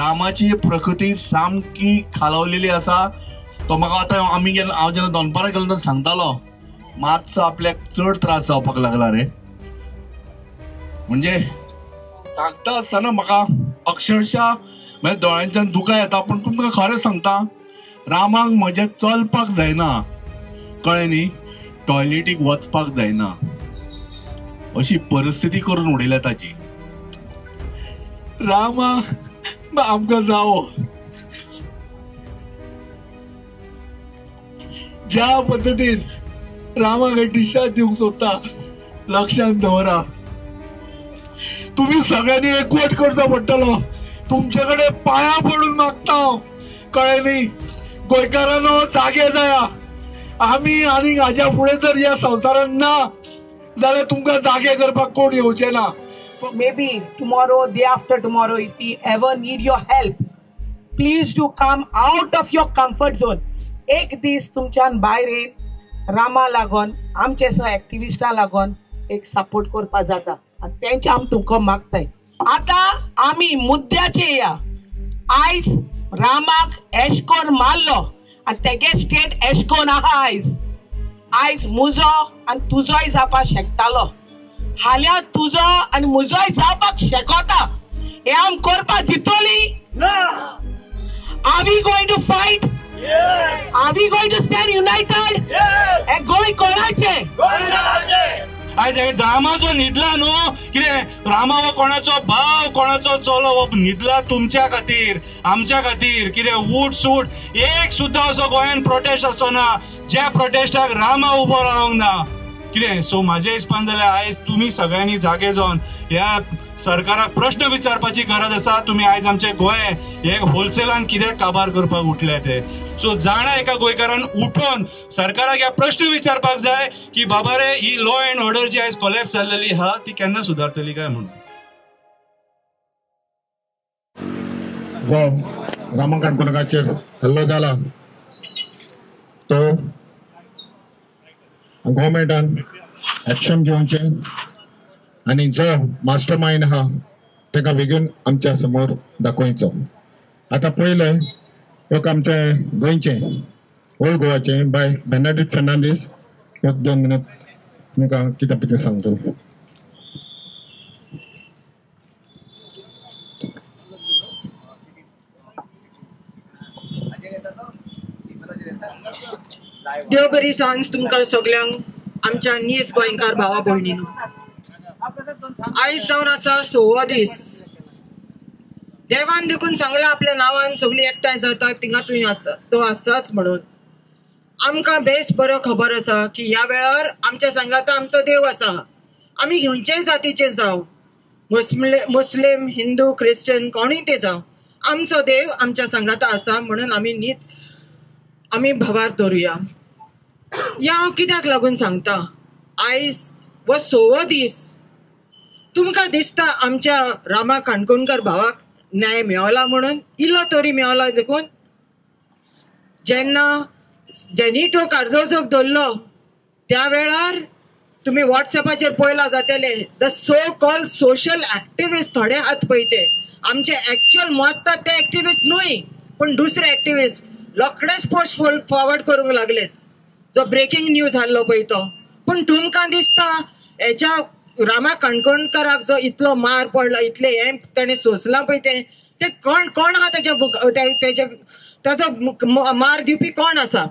रामाची प्रकृती सामकी खालावलेली असा. तो म्हाका आतां हांव जेन्ना दोनपारा गेलो तेन्ना सांगतालो मातसो आपल्याक चड त्रास जावपाक लागला रे. म्हणजे सांगता आसतना म्हाका अक्षरशः म्हणजे दोळ्यांच्यान दुकां येता. पण तुमकां खरें सांगता रामाक म्हजें चलपाक जायना, कळ्ळें न्ही, टॉयलेटीक वचपाक जायना अशी परिस्थिती करून उडयल्या ताची. रामा आमकां जावो ज्या पद्दतीन रामाक डिस्चार्ज दिवंक सोदता लक्षांत दवरा. तुम्ही सगळ्यांनी एकवट करचो पडटलो. तुमचे कडेन पाया पडून मागता हांव, कळ्ळें न्ही. गोंयकारांनो जागे जाया. आमी आनी हाज्या फुडें जर ह्या संवसारान ना जाल्यार तुमकां जागे करपाक कोण येवचे ना. Maybe tomorrow, day after tomorrow, if we ever need your help, please do come out of your comfort zone. एक दीस तुमच्यान भायर येवन रामा लागून आमचे सो एक्टिविस्टां लागून एक सपोर्ट करपा जाता आनी तेंचे आमी तुमकां मागताय. आतां आमी मुद्द्याचे या. आयज रामाक एश कोन मारलो आनी तेगे स्टेट एश कोन आहा. आयज मुजो आनी तुजोय जावपाक शकतालो. हाल्या तुजो आनी मुजोय जावपाक शेकोता हे आम करपा दितोली. Are we going to fight? Yes. Are we going to stand united? Yes. हे गोंय कोणाचे? आयज रामाचो न्हिदला न्हू. कितें रामा हो कोणाचो भाव, कोणाचो चलो हो न्हिदला तुमच्या खातीर, आमच्या खातीर. कितें उठ सूट एक सुद्दां असो गोंयान प्रोटेस्ट असो ना ज्या प्रोटेस्टाक रामा उबो रावंक ना. कितें सो म्हाजे हिसपान जाल्यार आयज तुमी सगळ्यांनी जागे जावन ह्या सरकाराक प्रश्न विचारपाची गरज आसा. तुमी आयज आमचे गोंय हे होलसेलान कित्याक काबार करपाक उठले ते. सो जाणा एका गोंयकारान उठोन सरकाराक ह्या प्रश्न विचारपाक जाय की बाबा रे ही लॉ अँड ऑर्डर जी आयज कोलॅप्स जाल्लेली आहा ती केन्ना सुदारतली काय म्हणून. रामा काणकोणकाचेर हल्लो जाला तो गव्हर्मेंटान एक्शन घेवचें आणि जो मास्टर माइंड आहा ताका बेगीन आमच्या समोर दाखोवचो. आता पयले एक आमचे गोंयचे ओल्ड गोवाचे बाय बेनाडिक्ट फर्नांडीस एक 2 मिनट तुमकां कितें सांगतो. देव बरी सांज तुमकां सगळ्यांक आमच्या नीज गोंयकार भावा भयणींनो. आयज जावन आसा 6वो दीस. देवान देखून सांगला आपल्या नांवान सगळीं एकठांय जातात तिंगातूय तो आसाच म्हणून. आमकां बेस बरो खबर आसा की ह्या वेळार आमच्या संगाता आमचो देव आसा. आमी खंयच्याय जातीचे जावं, मुस्लिम, हिंदू, क्रिश्चन कोणूय ते जावं, आमचो देव आमच्या संगाता आसा म्हणून आमी भावार धरुया. हांव कित्याक लागून सांगता आयज हो 6वो दीस. तुमकां दिसता आमच्या रामा काणकोणकार भावाक न्याय मेळला म्हणून. इल्लो तरी मेळला देखून. जेन्ना जेनिटो कार्दोजोक धरलो त्या वेळार तुम्ही व्हॉट्सएपाचेर पळयला जातले the so called social activist थोडे हात पळय ते आमचे एक्च्युअल मत ते एक्टिविस्ट न्हय पण दुसरे एक्टिविस्ट रोखडेच पोस्ट फॉरवर्ड करूंक लागलेत. जो ब्रेकिंग न्यूज आहलो पळय तो. पण तुमकां दिसता हेच्या रामा काणकोणकाराक जो इतलो मार पडला, इतले हे ताणें सोंसलां पळय ते कोण आहा ताजो मार दिवपी कोण आसा?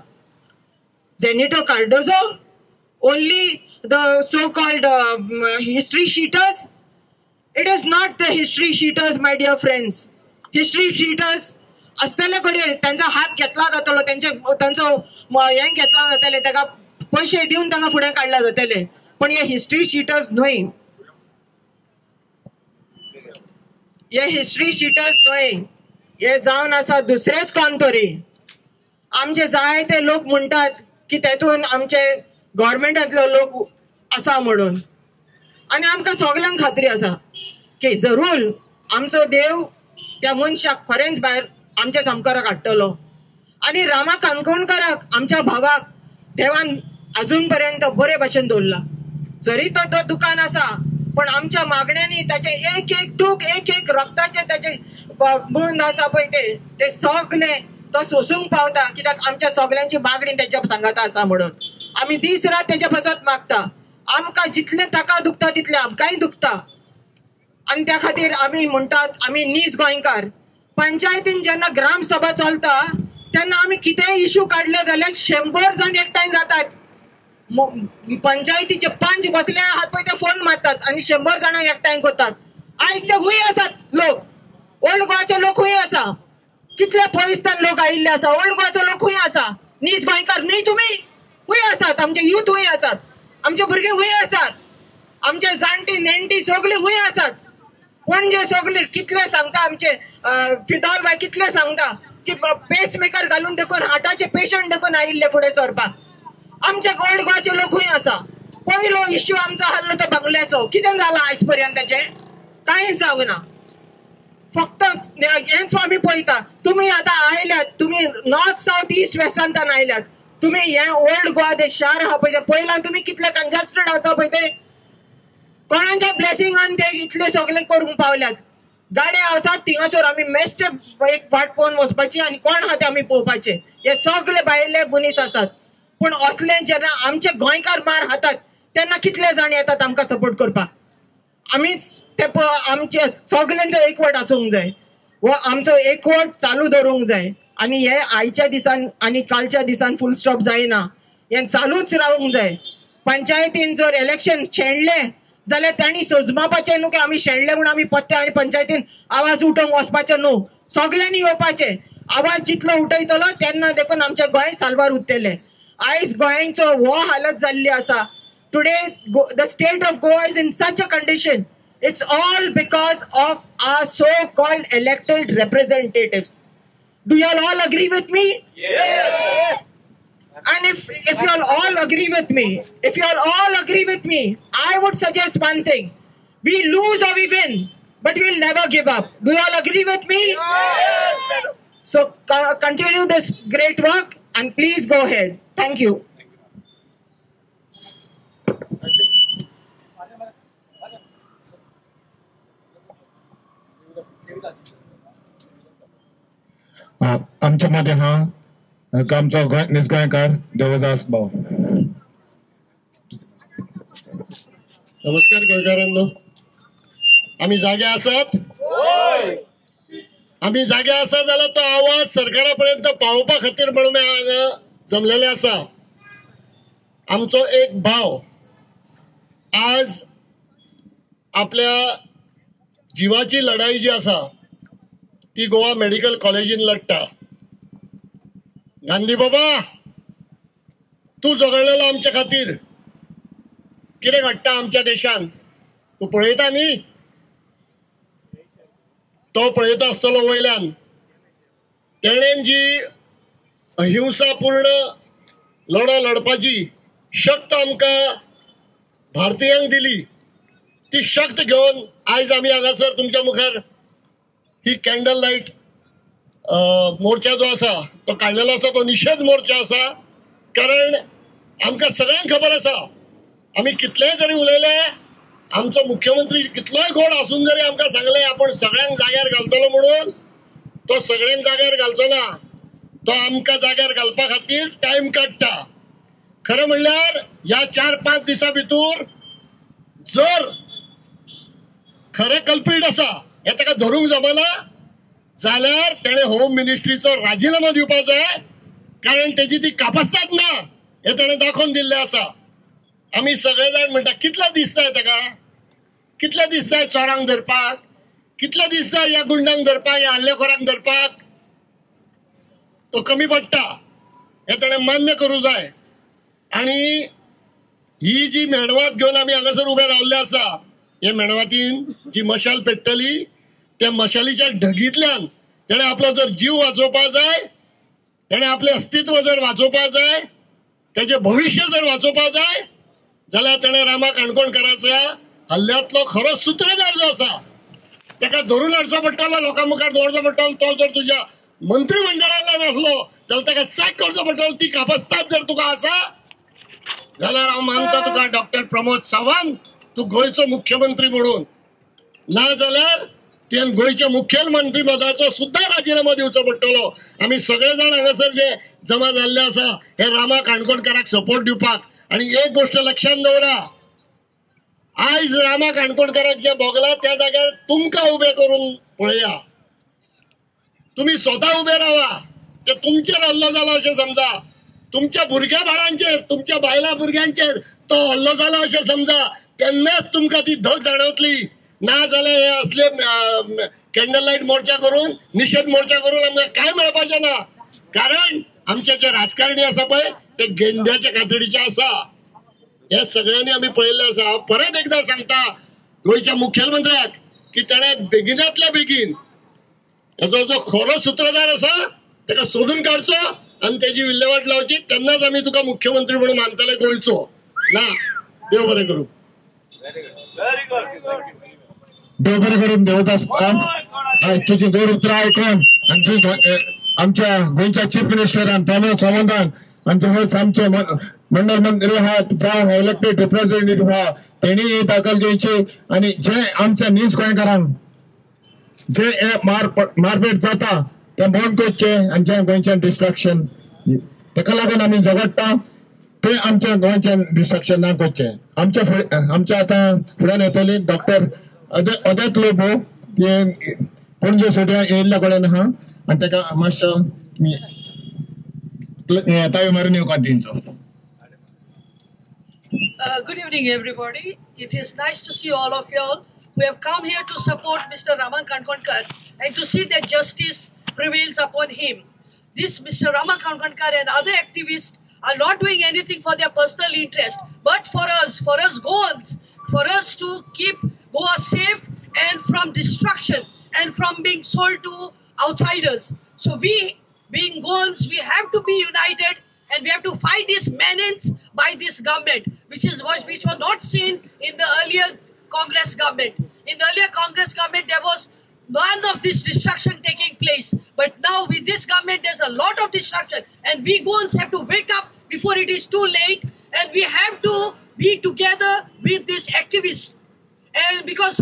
Genito Cardozo? Only the so called history sheeters? It is not the history sheeters my dear friends. History sheeters असतले कडेन तांचो हात घेतला जातलो, तांचो हे घेतला जातले, ताका पैसे दिवन तांकां फुडें काडला जातले. पण हे हिस्ट्री शीटर्स न्हय. हे हिस्ट्री शीटर्स न्हय. हे जावन आसा दुसरेच कोण तरी. आमचे जायते लोक म्हणटात की तेतून आमचे गव्हर्मेंटांतलो लोक आसा म्हणून. आनी आमकां सगळ्यांक खात्री आसा की जरूर आमचो देव त्या मनशाक खरेंच भायर आमच्या संवकाराक हाडटलो. आनी रामा काणकोणकाराक आमच्या भावाक देवान अजून पर्यंत बरे भाशेन दवरला. जरी तो दुकान आसा पण आमच्या मागण्यांनी ताचे एक एक दूख, एक एक रक्ताचे ताचे बंद आसा पळय ते सगळे तो सोसूंक पावता, कित्याक आमच्या सगळ्यांची मागणी त्याच्या सांगात आसा म्हणून आमी दीस रात तेच्या फसत मागता. आमकां जितले ताका दुखता तितले आमकांय दुखता आणि त्या खातीर आमी म्हणटात आमी नीज गोंयकार. पंचायतीन जेन्ना ग्रामसभा चलता तेन्ना आमी कितेंय इश्यू काडले जाल्यार 100 जण एकठांय जातात. पंचायतीचे पंच बसले आहात पळय ते फोन मारतात आणि 100 जाणांक एकठांय करतात. आयज ते हुंय आसात लोक, ओल्ड गोवाचे लोक हुंय आसा, कितले पयसतान लोक आयिल्ले आसा, ओल्ड गोवाचो लोक हुंय आसा. नीज गोंयकार न्ही तुमी, हुंय आसात, आमचे युथ हुंय आसात, आमचे भुरगे हुंय आसात, आमचे जाणटी नेणटी सगळे हुंय आसात. पणजे सगळे कितले सांगता, आमचे फिदॉल बाय कितले सांगता की पेसमेकर घालून देखून हार्टाचे पेशंट देखून आयिल्ले फुडें सरपाक. आमचे ओल्ड गोवाचे लोक हुंय आसा. पयलो इश्यू आमचो आहलो तो बंगल्याचो, कितें जाला आयज पर्यंत तेचे कांयच जावना. फक्त हेच आमी पळयता. तुमी आतां आयल्यात, तुमी नॉर्थ साऊथ ईस्ट वेस्टांतल्यान आयल्यात, तुमी हे ओल्ड गोवा ते शार आहा पळय पयला तुमी कितले कंजेस्टेड आसा पळय ते कोणाच्या ब्लेसिंगान ते इतले सगळे करूंक पावल्यात. गाड्या आसात थिंगासर आमी मेस्टे एक वाट पळोवन वचपाची आनी कोण आहा ते आमी पळोवपाचे. हे सगळे भायले मनीस आसात. पूण असले जेन्ना आमचे गोंयकार मार खातात तेन्ना कितले जाण येतात आमकां सपोर्ट करपाक. आमीच ते आमचे सगळ्यांचो एकवट आसूंक जाय व आमचो एकवट चालू दवरूंक जाय. आणि हे आयच्या दिसान आनी कालच्या दिसान फुल स्टॉप जायना, हे चालूच रावूंक जाय. पंचायतीन जर इलेक्शन शेणले जाल्यार तांणी सोजमावपाचें न्हू की आमी शेणले म्हणून आमी पत्ते आनी पंचायतीन आवाज उठोवंक वचपाचें न्हू. सगळ्यांनी येवपाचें. आवाज जितलो उठयतलो तेन्ना देखून आमचें गोंय साल्वार उरतलें. आयज गोंयचो हो हालत जाल्ली आसा. Today the state of Goa is in such a condition. It's all because of our so-called elected representatives. Do you all agree with me? Yes. And if you all agree with me, I would suggest one thing. We lose or we win, but we'll never give up. Do you all agree with me? Yes. So continue this great work and please go ahead. Thank you. आमच्या मध्ये हा आमचा निजगोंयकार देवदास भाऊ. नमस्कार गोंयकारांनो, आम्ही जागे आसात. आम्ही जागे आसा जाल्यार तो आवाज सरकारापर्यंत पावोवपा खातीर म्हणून हांगा जमलेले आसा. आमचो एक भाव आज आपल्या जिवाची लढाई जी आसा ती गोवा मेडिकल कॉलेजीन लढटा. गांधी बाबा, तू झगडलेलो आमच्या खातीर. कितें घडटा आमच्या देशान तू पळयता न्ही. तो पळयता आसतलो वयल्यान. तेणेन जी अहिंसापूर्ण लढो लढपाची शक्त आमकां भारतीयांक दिली, ती शक्त घेवन आयज आमी हांगासर तुमच्या मुखार ही कॅन्डल लाईट मोर्चा जो आसा तो काडलेलो आसा. तो निशेध मोर्चा आसा. कारण आमकां सगळ्यांक खबर आसा आमी कितलेय जरी उलयले, आमचो मुख्यमंत्री कितलोय गोड आसून जरी आमकां सांगले आपण सगळ्यांक जाग्यार घालतलो म्हणून, तो सगळ्यांक जाग्यार घालचो ना. तो आमकां जाग्यार घालपा खातीर टायम काडटा. खरें म्हणल्यार ह्या 4-5 दिसां भितर जर खरे कल्पीट आसा हे ताका धरूंक जमना जाल्यार तेणे होम मिनिस्ट्रीचो राजिनामा दिवपाक जाय. कारण तेजी ती कापासतात ना हे तेणे दाखोवन दिल्ले आसा. आमी सगळे जाण म्हणटा कितले दीस जाय ताका, कितले दीस जाय चोरांक धरपाक, कितले दीस जाय ह्या गुंडांक धरपाक, ह्या हल्लेखोरांक धरपाक. तो कमी पडटा हे तेणे मान्य करूं जाय. आणि ही जी मेणवात घेवन आमी हांगासर उबे रावल्ले आसा, हे मेणवातीन जी मशाल पेट्टली त्या मशालीच्या ढगींतल्यान तेणे आपलो जर जीव वाचोवपाक जाय, तेणे आपले अस्तित्व जर वाचोवपाक जाय, तेजे भविष्य जर वाचोवपाक जाय जाल्यार तेणे रामा काणकोणकाराच्या हल्ल्यांतलो खरो सूत्रधार जो आसा ताका धरून हाडचो पडटलो, लोकां मुखार दवरचो पडटलो. तो जर तुज्या मंत्रिमंडळांतल्यान आसलो जाल्यार ताका सॅक करचो पडटलो. ती कापासतात जर तुका आसा जाल्यार हांव मानता तुका डॉक्टर प्रमोद सावंत तू गोंयचो मुख्यमंत्री म्हणून. ना जाल्यार त्यान गोयच्या मुख्यमंत्री पदाचो सुद्धा राजीनामा दिवचो पडटलो. आम्ही सगळेजण हांगासर जे जमा जाल्ले आसा हे रामा काणकोणकाराक सपोर्ट दिवपाक. आणि एक गोष्ट लक्षात दवरा, आयज रामा काणकोणकाराक जे भोगला त्या जाग्यार तुमकां उबे करून पळया. तुम्ही स्वतः उबे रावा. ते तुमचेर हल्लो जालो अशें समजा, तुमच्या भुरग्या बाळांचेर, तुमच्या बायला भुरग्यांचेर तो हल्लो जालो अशें समजा, तेन्नाच तुमकां ती धग जाणवतली. ना जाल्यार हे असले कॅन्डल लाईट मोर्चा करून, निषेध मोर्चा करून आमकां काय मेळपाचें ना. कारण आमचे जे राजकारणी आसा पळय ते गेंड्याच्या कातडीचे आसा. हे सगळ्यांनी आम्ही पळयल्लें आसा. हांव परत एकदा सांगता गोयच्या मुख्यमंत्र्याक की ताणे बेगिनांतल्या बेगीन हेजो जो खरो सूत्रधार आसा ताका सोदून काडचो आणि त्याची विल्हेवाट लावची. तेन्नाच आम्ही तुका मुख्यमंत्री म्हणून मानतले गोयचो. ना देव बरें करूं. देव बरें करून देवदास तुझी दोन उतरां आयकून आमच्या गोंयच्या चीफ मिनिस्टरान प्रमोद सावंतान आणि तसंच आमचे मंडळ मंत्री आहात, जावं इलेक्टेड रिप्रेझेंटेटिव्ह आहा, तेणी दाखल घेवची. आणि जे आमच्या नीज गोंयकारांक जे मारपेट जाता ते बंद करचे आणि जे गोंयचे डिस्ट्रक्शन ताका लागून आमी झगडटा ते आमच्या गोंयचे डिस्ट्रक्शन ना करचे. आमच्या आता फुड्यान येतली डॉक्टर अदेत लोबो पणजे सोड्या येयल्ल्या कडेन आहा आणि ताका मातसो तायो मारून येवकार दिवचो. Good evening, everybody. It is nice to see all of you all who have come here to support Mr. Raman Kankonkar and to see that justice prevails upon him. This Mr. Raman Kankonkar and other activists are not doing anything for their personal interest, but for us Goans, for us to keep Goa safe and from destruction and from being sold to outsiders. So we, being Goans, we have to be united and we have to fight this menace by this government, which was not seen in the earlier Congress government. In the earlier Congress government, there was none of this destruction taking place. But now with this government, there's a lot of destruction. And we Goans have to wake up before it is too late. And we have to be together with these activists. And because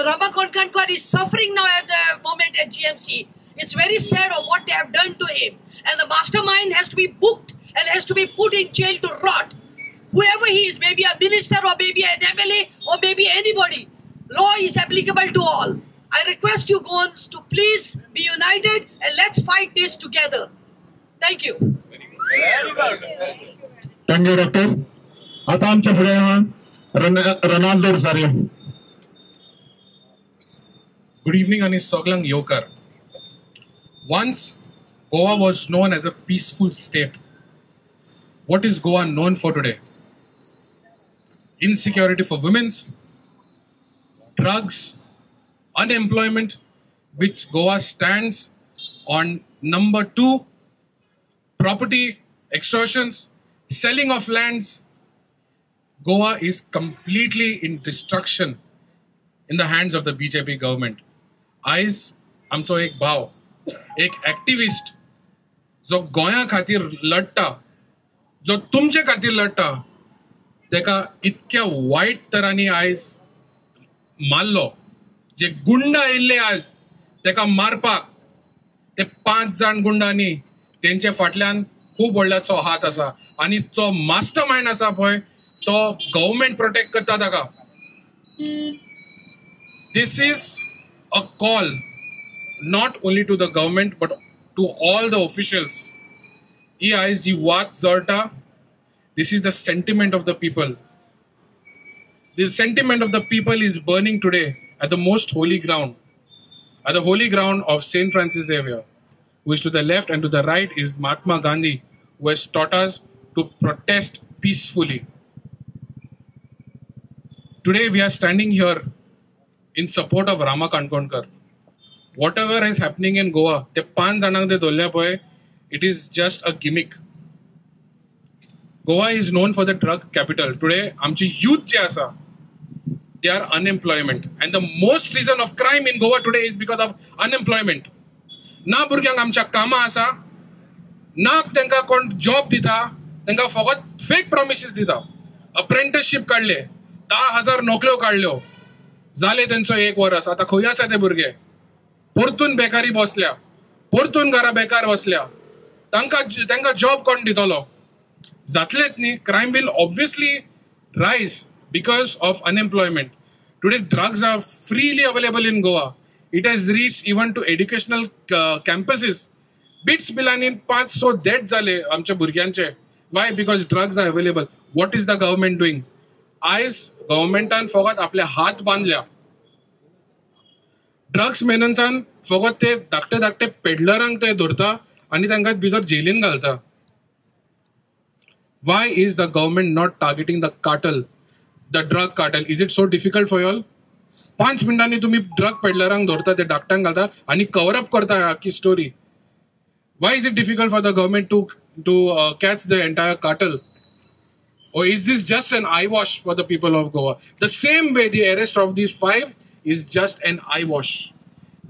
Raman Kankonkar is suffering now at the moment at GMC. It's very sad of what they have done to him. And the mastermind has to be booked and has to be put in jail to rot. Whoever he is, maybe a minister or maybe an MLA or maybe anybody. Law is applicable to all. I request you Goans to please be united and let's fight this together. Thank you. Thank you, Doctor. आता आमच्या फुडें आहा Ronaldo Rosario. Good evening आणि सगळ्यांक येवकार. Once Goa was known as a peaceful state. What is Goa known for today? Insecurity for women, drugs, unemployment, which Goa stands on number 2, property extortions, selling of lands. Goa is completely in destruction in the hands of the BJP government. आयज आमचो एक भाव, एक activist जो गोंया खातीर लढटा, जो तुमचे खातीर लढटा, तेका इतक्या वायट तरांनी आयज मारलो. जे गुंड आयिल्ले आयज तेका मारपाक ते 5 जाण गुंडांनी तेंचे फाटल्यान खूब व्हडल्याचो हात आसा. आनी जो मास्टर माइंड आसा पळय तो गव्हर्मेंट प्रोटेक्ट करता ताका. This is a call not only to the government but to all the officials. He is the Wat Zorta. This is the sentiment of the people. The sentiment of the people is burning today at the most holy ground, at the holy ground of St. Francis Xavier, who is to the left, and to the right is Mahatma Gandhi, who has taught us to protest peacefully. Today we are standing here in support of Rama Kankonkar. Whatever is happening in Goa, te 5 जाणांक ते धरल्या पळय, it is just a gimmick. Goa is known for the drug capital. Today, आमची youth जे आसा, they are unemployment. And the most reason of crime in Goa today is because of unemployment. ना भुरग्यांक आमच्या कामां आसा, ना तांकां कोण जॉब दिता, तांकां फकत फेक प्रॉमिसेस दिता. अप्रेंटिसशीप काडले, 10,000 नोकऱ्यो काडल्यो, जाले तेंचो 1 वर्स. आता खंय आसा ते भुरगे? परतून बेकारी बसल्या, परतून घरा बेकार बसल्या, तांकां जॉब कोण दितलो? जातलेच न्ही. Crime will obviously rise because of unemployment. Today drugs are freely available in Goa. It has reach even to educational campuses. BITS Pilani 500 death जाले आमच्या भुरग्यांचे. Why? Because drugs are available. What is the government doing? आयज गव्हर्मेंटान फकत आपले हात बांधल्या. Drugs मेनन्सान फकत ते धाकटे धाकटे पेडलरांक ते धरता आणि तांकां भितर जेलीन घालता. Y is the government not targeting the cartel, the drug cartel? Is it so difficult for you all? 5 मिनिटांनी तुम्ही ड्रग पेडलरांक धरता, ते धाकट्यांक घालता आणि कवर अप करता आख्खी story. Why is it difficult for the government to catch the entire cartel? Or is this just an eyewash for the people of Goa? The same way the arrest of these 5 is just an eyewash.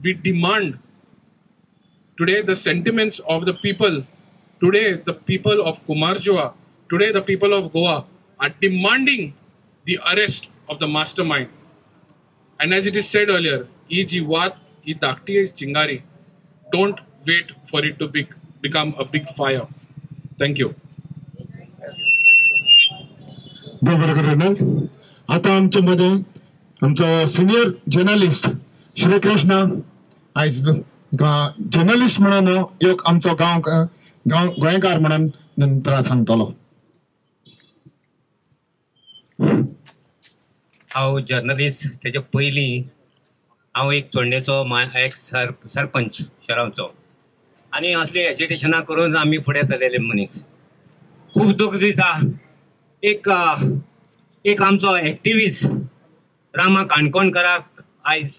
We demand today the sentiments of the people. Today the people of Kumarjua, today the people of Goa are demanding the arrest of the mastermind. And as it is said earlier, E.G. Wat, E. Dakti is Chingari. Don't wait for it to become a big fire. Thank you. आता आमच्या मध्ये आमचा senior journalist Shrikrishna आयज journalist म्हणून एक आमचो गोंयकार म्हणून नंतर सांगतलो. हांव जर्नलिस्ट तेजे पयलीं हांव एक चोडणेचो एक सरपंच शहराचो आनी असली एज्युकेशनां करून आमी फुडें चलयले मनीस. खूब दूख दिता. एक आमचो एक्टिविस्ट रामा काणकोणकराक आयज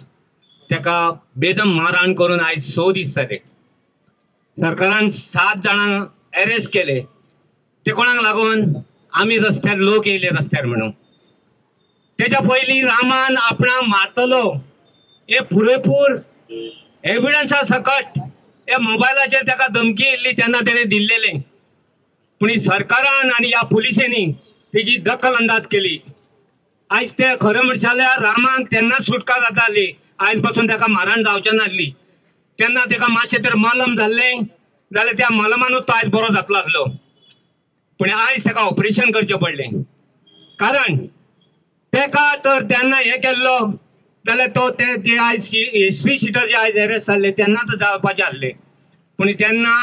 तेका बेदम मारहाण करून आयज 6 दीस जाले. सरकारान 7 जाणांक अरेस्ट केले. ते कोणाक लागून? आमी रस्त्यार लोक येयले रस्त्यार म्हणून. तेच्या पयलीं रामान आपणाक मारतलो हे पुरेपूर एविडन्सा सकट हे मोबायलाचेर तेका धमकी येयल्ली तेन्ना तेणें दिल्लेलें. पूण सरकारान आनी ह्या पुलिसेनी तेजी दखल अंदाज केली. आयज ते खरें म्हणचे जाल्यार रामाक तेन्नाच सुटका जाताली. आयज पासून तेका मारहाण जावचें नासली. तेन्ना तेका मातशें तर मलम जाल्लें जाल्यार त्या मलमानूच तो आयज बरो जातलो आसलो. पूण आयज तेका ऑपरेशन करचें पडलें. कारण तेका तर तेन्ना हें केल्लो जाल्यार तो ते आयज हिस्ट्री शिटर जे आयज अरेस्ट जाल्ले तेन्ना तर जावपाचें आसलें. पूण तेन्ना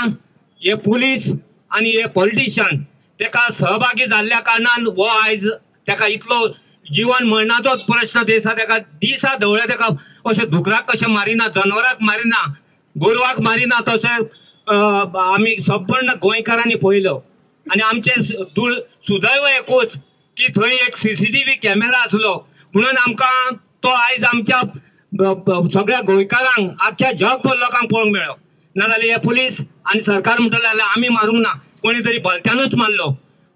हे पुलीस आनी हे पॉलिटिशियन तेका सहभागी जाल्ल्या कारणान हो आयज तेका इतलो जीवन मरणाचोच प्रश्न दिसा तेका दिसा ढवळे तेका अशें दुकराक कशें मारिना, जनवराक मारिना, गोरवाक मारिना तशें आमी संपूर्ण गोंयकारांनी पळयलो. आनी आमचें सुदैव एकूच की थंय एक CCTV कॅमेरा आसलो म्हणून आमकां तो आयज आमच्या सगळ्या गोंयकारांक आख्ख्या जगभर लोकांक पळोवंक मेळ्ळो. नाजाल्यार हे पुलीस आनी सरकार म्हणटले जाल्यार आमी मारूंक ना, कोणी तरी भलत्यानूच मारलो.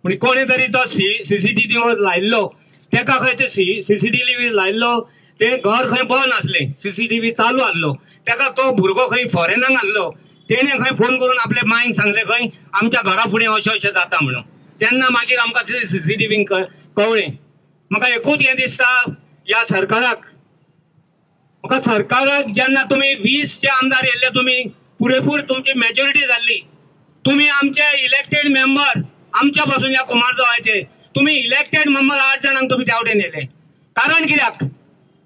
पूण कोणी तरी तो CCTV लायल्लो तेका खंय ते CCTV लायल्लो ते घर खंय बंद आसलें, CCTV चालू आसलो. तेका तो भुरगो खंय फॉरेनाक आसलो. तेणें खंय फोन करून आपल्या मांयक सांगलें खंय आमच्या घरा फुडें अशें अशें जाता म्हणून. तेन्ना मागीर आमकां ते CCTV कळ्ळें. म्हाका एकूच हें दिसता ह्या सरकाराक, म्हाका सरकाराक जेन्ना तुमी 20 आमदार येयल्ले, तुमी पुरेपूर तुमची मेजॉरिटी जाल्ली, तुम्ही आमचे इलेक्टेड मेंबर आमच्या पासून या कुमारजोळाचे तुम्ही इलेक्टेड मेंबर 8 जाणांक तुम्ही तेवटे नेले. कारण कित्याक?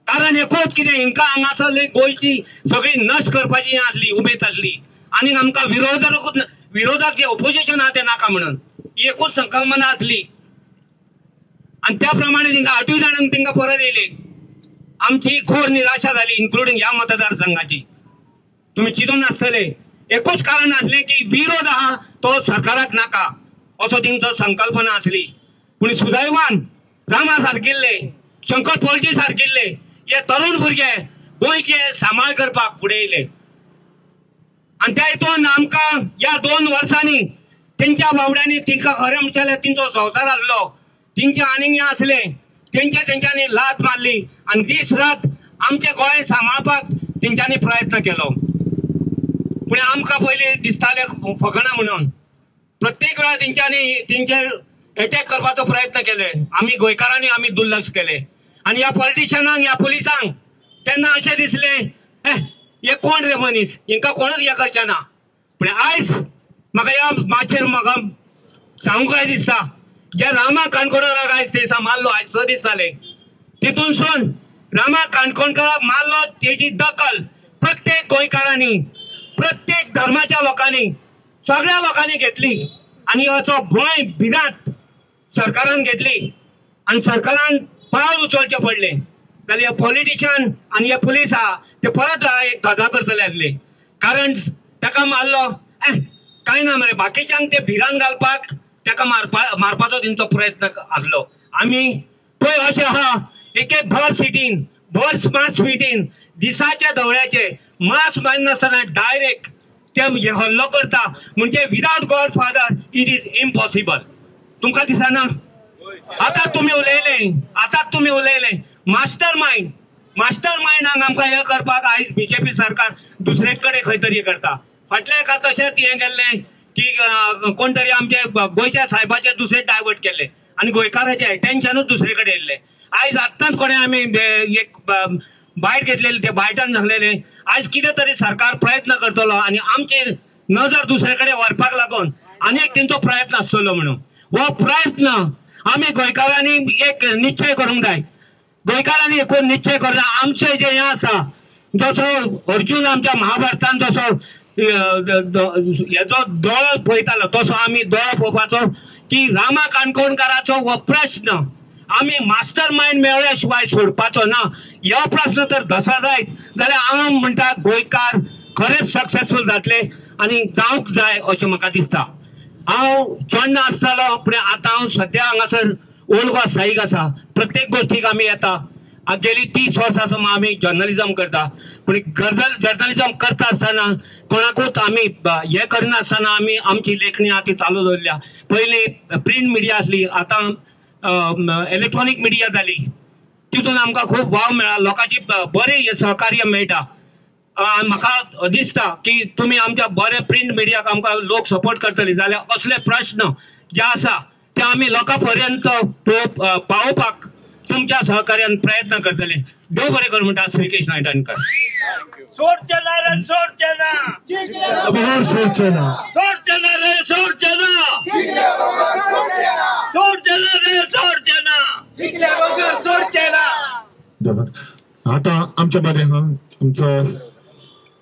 कारण एकूच कितें हिंका हांगासरली गोंयची सगळी नश करपाची आसली उमेद आसली आनी आमकां विरोधाक जे ऑपोजिशन आहा ते नाका म्हणून ही एकूच संकल्पना आसली. आनी त्या प्रमाणे तिंका 8 जाणांक तिंका परत येयले. आमची घोर निराशा जाली, इन्क्लुडींग ह्या मतदारसंघाची. तुम्ही चिंतून आसतले एकूच कारण आसलें की विरोध आहा तो सरकाराक नाका असो तिंचो संकल्पना आसली. पूण सुदैवान रामा सारकिल्ले, शंकर पोळजी सारकिल्ले हे तरुण भुरगे गोंयचे सांबाळ करपाक फुडें येयले. आनी त्या हितून आमकां ह्या 2 वर्सांनी तेंच्या बावड्यांनी तिंका खरें म्हणचे जाल्यार तिंचो संवसार आसलो, तिंचे आनीक आसले, तेंच्यांनी लात मारली आनी दीस रात आमचें गोंय सांबाळपाक तेंच्यांनी प्रयत्न केलो. पूण आमकां पयलीं दिसतालें फकना म्हणून प्रत्येक वेळार तेंचेर अटॅक करपाचो प्रयत्न केले. आमी गोंयकारांनी आमी दुर्लक्ष केले. आनी ह्या पॉलिटिशियनांक ह्या पुलिसांक तेन्ना अशें दिसलें हे कोण रे मनीस, हांकां कोणूच हे करचे ना. पण आयज म्हाका ह्या माचेर म्हाका सांगू काय दिसता, जे रामा काणकोणकाराक आयज थंयसा मारलो, आयज 6 दीस जाले, तितूनसून रामा काणकोणकाराक मारलो तेजी दखल प्रत्येक गोंयकारांनी, प्रत्येक धर्माच्या लोकांनी, सगळ्या लोकांनी घेतली. आणि हाचो भंय भिरांत सरकारान घेतली आणि सरकारान पावल उचलचे पडले. जाल्यार हे पॉलिटिशियन आणि हे पुलीस आहा ते परत एक गजा करतले आसले, कारण ताका मारलो. काय ना मरे, बाकीच्यांक ते भिरान घालपाक ताका मारपाचो तेंचो प्रयत्न आसलो. आमी पळय अशें आहा, एक भर सिटीन, भर स्मार्ट सिटीन दिसाच्या दवळ्याचे मास मारनासतना डायरेक्ट ते हल्लो करता, म्हणजे without God father it is impossible. तुमकां दिसना? आता तुम्ही उलयले मास्टर माइंडांक आमकां हे करपाक आयज बीजेपी सरकार दुसरे कडेन खंय तरी करता. फाटल्या एका तशेंच हे गेल्ले की कोण तरी आमचे गोंयच्या साहेबाचे दुसरे डायवर्ट केले आणि गोंयकाराचे अटेन्शनूच दुसरे कडेन येयल्ले. आयज आत्ताच कोणे आमी एक बायट घेतलेली, ते बायटान सांगलेले आयज कितें तरी सरकार प्रयत्न करतलो आणि आमची नजर दुसरे कडेन व्हरपाक लागून आनीक तेंचो प्रयत्न आसतलो म्हणून. हो प्रयत्न आमी गोंयकारांनी एक निश्चय करूंक जाय. गोंयकारांनी एकूण निश्चय करता, आमचें जें हें आसा, जसो अर्जून आमच्या महाभारतान जसो हेचो दोळो पळयतालो तसो आमी दोळो पळोवपाचो की रामा काणकोणकाराचो हो प्रश्न आमी मास्टर माइंड मेळ्ळ्या शिवाय सोडपाचो ना. ह्यो प्रश्न तर धसा जायत जाल्यार हांव म्हणटा गोंयकार खरेंच सक्सेसफूल जातले आणि जावंक जाय अशें म्हाका दिसता. हांव चोडणा आसतालो, पूण आतां हांव सद्या हांगासर ओल्ड गोवा स्थायीक आसा. प्रत्येक गोष्टीक आमी येता. गेली 30 वर्सां सावन आमी जर्नलिजम करता, पूण जर्नलिजम करता आसतना कोणाकूच आमी हे करनासतना आमी आमची लेखणी आहा ती चालू दवरल्या. पयलीं प्रिंट मिडिया आसली, आतां इलेक्ट्रॉनिक मिडिया जाली. तितून आमकां खूब वाव मेळ्ळा, लोकांची बरें सहकार्य मेळटा. म्हाका दिसता की तुमी आमच्या बरे प्रिंट मिडियाक आमकां लोक सपोर्ट करतले जाल्यार असले प्रश्न जे आसा ते आमी लोकां पर्यंत पावोवपाक तुमच्या सहकार्यान प्रयत्न करतले. देव बरें कर म्हणटा श्री कृष्ण हटाणकर. सोडचे ना रे, सोडचे ना, सोडचे ना, सोडचे ना रे, सोडचे ना, सोडचे ना रे, सोडचे ना, जिंकल्या बगर सोडचे ना. आता आमच्या मध्ये आमचो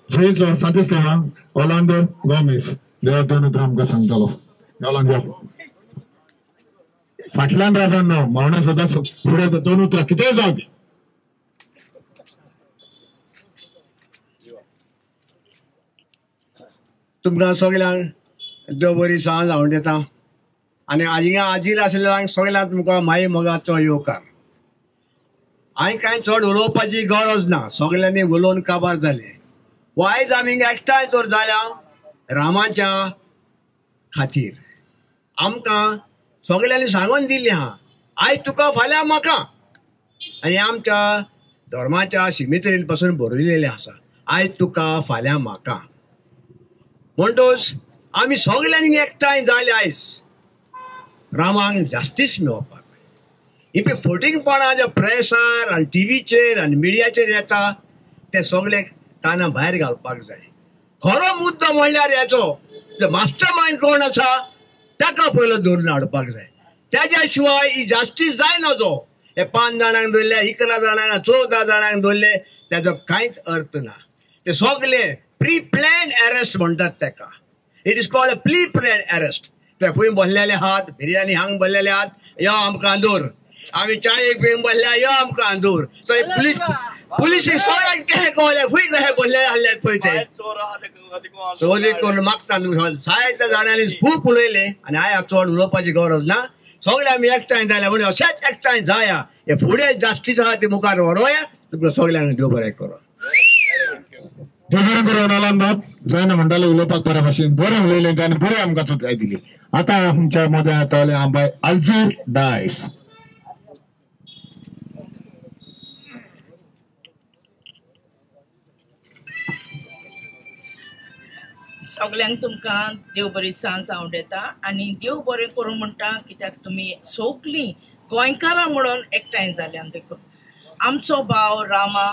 फ्रेंड्स सांगितलेला ऑर्लांडो गोमेज देवा दोन उतरां आमकां सांगतालो. ऑर्लांडो फाटल्यान रावन न्हू, मावण्या सदांच फुडें 2 उतरां कितेंय जावं दी. तुमकां सगळ्यांक देव बरी सांज हांव दिता आनी हांगा हाजीर आशिल्ल्यांक सगळ्यांक तुमकां माई मोगाचो येवकार. हांवें कांय चड उलोवपाची गरज ना, सगळ्यांनी उलोवन काबार जाले. आयज आमी एकठांय जर जाल्या रामाच्या खातीर आमकां सगळ्यांनी सांगून दिल्ली आहा, आयज तुका फाल्यां म्हाका, आनी आमच्या धर्माच्या शिमेतरेन पासून बरयलेलें आसा, आयज तुका फाल्यां म्हाका. म्हणटच आमी सगळ्यांनी एकठांय जाले आयज रामाक जास्तीस मेळोवपाक. ही पळय फटींगपणां जे प्रेसार आनी टीव्हीचेर आनी मिडियाचेर येता ते सगळे काना भायर घालपाक जाय. खरो मुद्दो म्हणल्यार हेचो मास्टर माइंड कोण आसा ताका पयलो धरून हाडपाक जाय. त्याच्या शिवाय ही जास्तीस जायना. जो हे 5 जाणांक धरले, 11 जाणांक, 14 जाणांक धरले, ताजो कांयच अर्थ ना. ते सगळे प्री प्लॅन अरेस्ट म्हणटात ताका. It is called a pre plan arrest. ते खंय बसलेले आहात, बिर्याणी हांग बसलेले आहात, यो आमकां दवर, आमी चायेक बीन बसल्या, यो आमकां दवर. पुलीस सगळ्यांक कशें कळलें खंय कशें बसले आसले पळय ते चोरी करून मागता. जायत्या जाणांनी खूब उलयले आनी हांवें चड उलोवपाची गरज ना. सगळे आमी एकठांय जाल्या म्हणून अशेंच एकठांय जाया. हे फुडें जास्तीच आहा ते मुखार व्हरोया. तुमकां सगळ्यांक देव बरें करूं. देव बरें करूं. नालांबाब जायना म्हणटाले उलोवपाक बऱ्या भाशेन बरें उलयलें आनी बरें आमकां सुटराय दिली. आतां आमच्या मदें येताले आंबाय अल्जीर डायस. सगळ्यांक तुमकां देव बरी सांज हांव दिता आनी देव बरें करूं म्हणटा कित्याक तुमी सगळीं गोंयकारां म्हणून एकठांय जाल्यात देखून. आमचो भाव रामा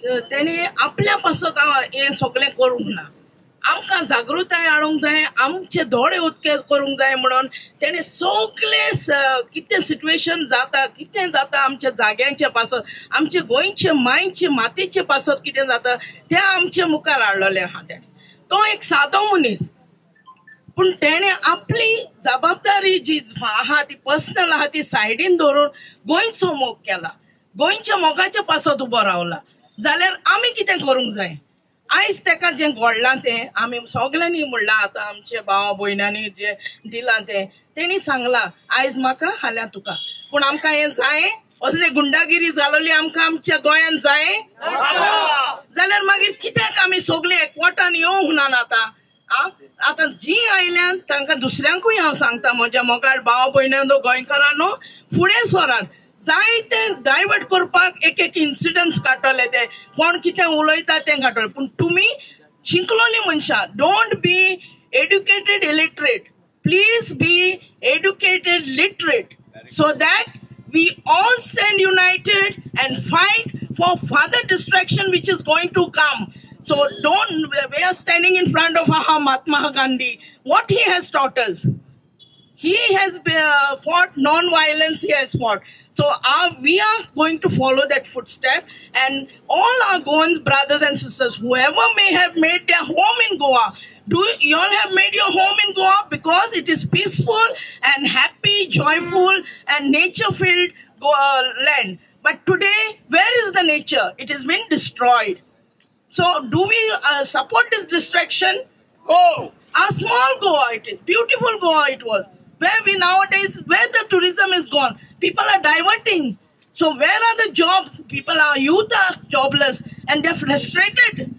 तेणी आपल्या पासत हें सगळें करूंक ना. आमकां जागृताय हाडूंक जाय, आमचे दोळे उदके करूंक जाय म्हणून तेणे सगळे कितें सिच्युएशन जाता, कितें जाता आमच्या जाग्यांचे पासत, आमचे गोंयचे मायचे मातयेचे पासत कितें जाता तें आमचे मुखार हाडलेलें आहा. तो एक सादो मनीस, पूण तेणे आपली जबाबदारी जी आहा ती पर्सनल आहा ती सायडीन दवरून गोंयचो मोग केला, गोंयच्या मोगाच्या पासत उबो रावला. जाल्यार आमी कितें करूंक जाय? आयज तेका जें घडलां तें आमी सगळ्यांनी म्हणलां, आतां आमचे भाव भयणांनी जें दिलां तें तेणी सांगलां आयज म्हाका फाल्यां तुका. पूण आमकां हें जाय? असली गुंडागिरी जालोली आमकां आमच्या गोंयांत जाय? जाल्यार मागीर कित्याक आमी सगळीं एकवटान येवंक ना आतां? आतां जीं आयल्यान तांकां दुसऱ्यांकूय हांव सांगता, म्हज्या मोगाळ भाव भयणांनो गोंयकारांनो, फुडें सरात. जाय तें डायवर्ट करपाक एक एक इन्सिडंट्स काडटले, ते कोण कितें उलयता तें काडटले. पूण तुमी शिकलोली मनशां, don't be educated illiterate, please be educated literate, so that we all stand united and fight for further destruction which is going to come. So we are standing in front of Mahatma Gandhi. What he has taught us, he has fought non-violence, he has fought. So we are going to follow that footstep, and all our Goans brothers and sisters, whoever may have made their home in Goa, do you all have made your home in Goa because it is peaceful and happy, joyful and nature-filled land. But today, where is the nature? It has been destroyed. So do we support this destruction? Oh, a small Goa it is, beautiful Goa it was. Where we nowadays, where the tourism is gone, people are diverting. So where are the jobs? Youth are jobless and they're frustrated.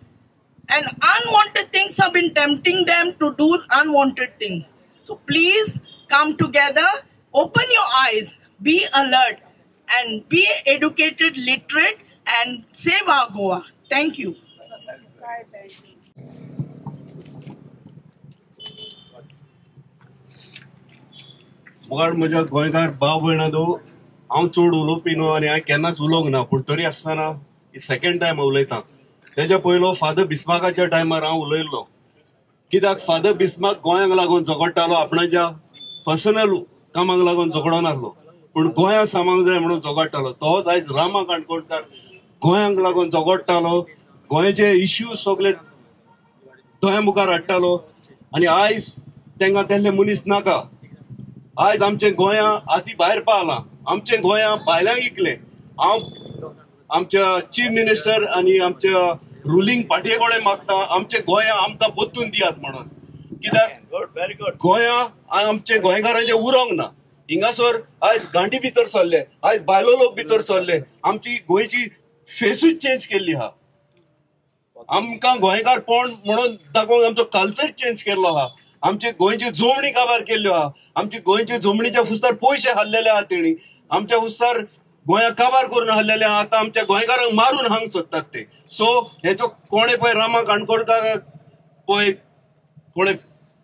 And unwanted things have been tempting them to do unwanted things. So please come together, open your eyes, be alert and be educated, literate and save our Goa. Thank you. मुगाड म्हज्या गोंयकार भाव भयणांनो, हांव चड उलोवपी न्हू आनी हांवें केन्नाच उलोवंक ना, पूण तरी आसतना सेकंड टायम उलयतां. तेच्या पयलो फादर बिस्मार्काच्या टायमार हांव उलयल्लो, कित्याक फादर बिस्मार्क गोंयाक लागून झगडटालो, आपणाच्या पर्सनल कामाक लागून झगडो नासलो, पूण गोंया सामांक जाय म्हणून झगडटालो. तोच आयज रामा काणकोणकार गोंयांक लागून झगडटालो, गोंयचे इश्यूज सगळे दोळ्या मुखार हाडटालो आनी आयज तांकां तेहले मनीस नाका. आयज आमचे गोंया हाती भायर पावलां, आमचे गोंया भायल्यांक इकलें. हांव आमच्या चीफ मिनिस्टर आनी आमच्या रुलींग पार्टये कडेन मागता, आमचे गोंया आमकां बदलून दियात म्हणून. कित्याक गोंया आमचे गोंयकारांचे उरोंक ना. हिंगासर आयज गांठी भितर सरले, आयज भायलो लोक भितर सरले, आमची गोंयची फेसूच चेंज केल्ली आहा. आमकां गोंयकारपण म्हणून दाखोवंक आमचो कल्चर चेंज केल्लो आहा. आमचे गोंयची जमणी काबार केल्ल्यो आहा. आमची गोंयचे जमणीच्या फुस्तार पयशे हाडलेले आहा तेणी. आमच्या फुस्तार गोंया काबार करून हाडलेले आहा. आतां आमच्या गोंयकारांक मारून हांग सोदतात ते. सो हेचो कोणें पळय रामा काणकोणकार पळय कोणें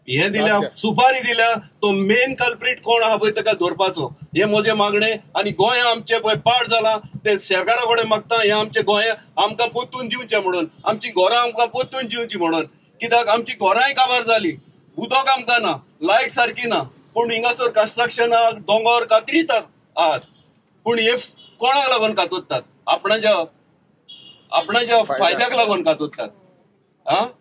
हें दिल्या, सुपारी दिल्या, तो मेन कल्प्रीट कोण आहा पळय ताका धरपाचो. हे म्हजे मागणे. आनी गोंय आमचे पळय पाड जाला ते सरकारा कडेन मागता, हे आमचे गोंय आमकां पोत्तून दिवचें म्हणून, आमची घरां आमकां पोत्तून दिवची म्हणून. कित्याक आमची घरांय काबार जाली, उदक आमकां ना, लायट सारकी ना, पूण हिंगासर कन्स्ट्रक्शनाक दोंगर कातरीत आहात. पूण हे कोणाक लागून कातोतात? आपणाच्या फायद्याक लागून कातोतात,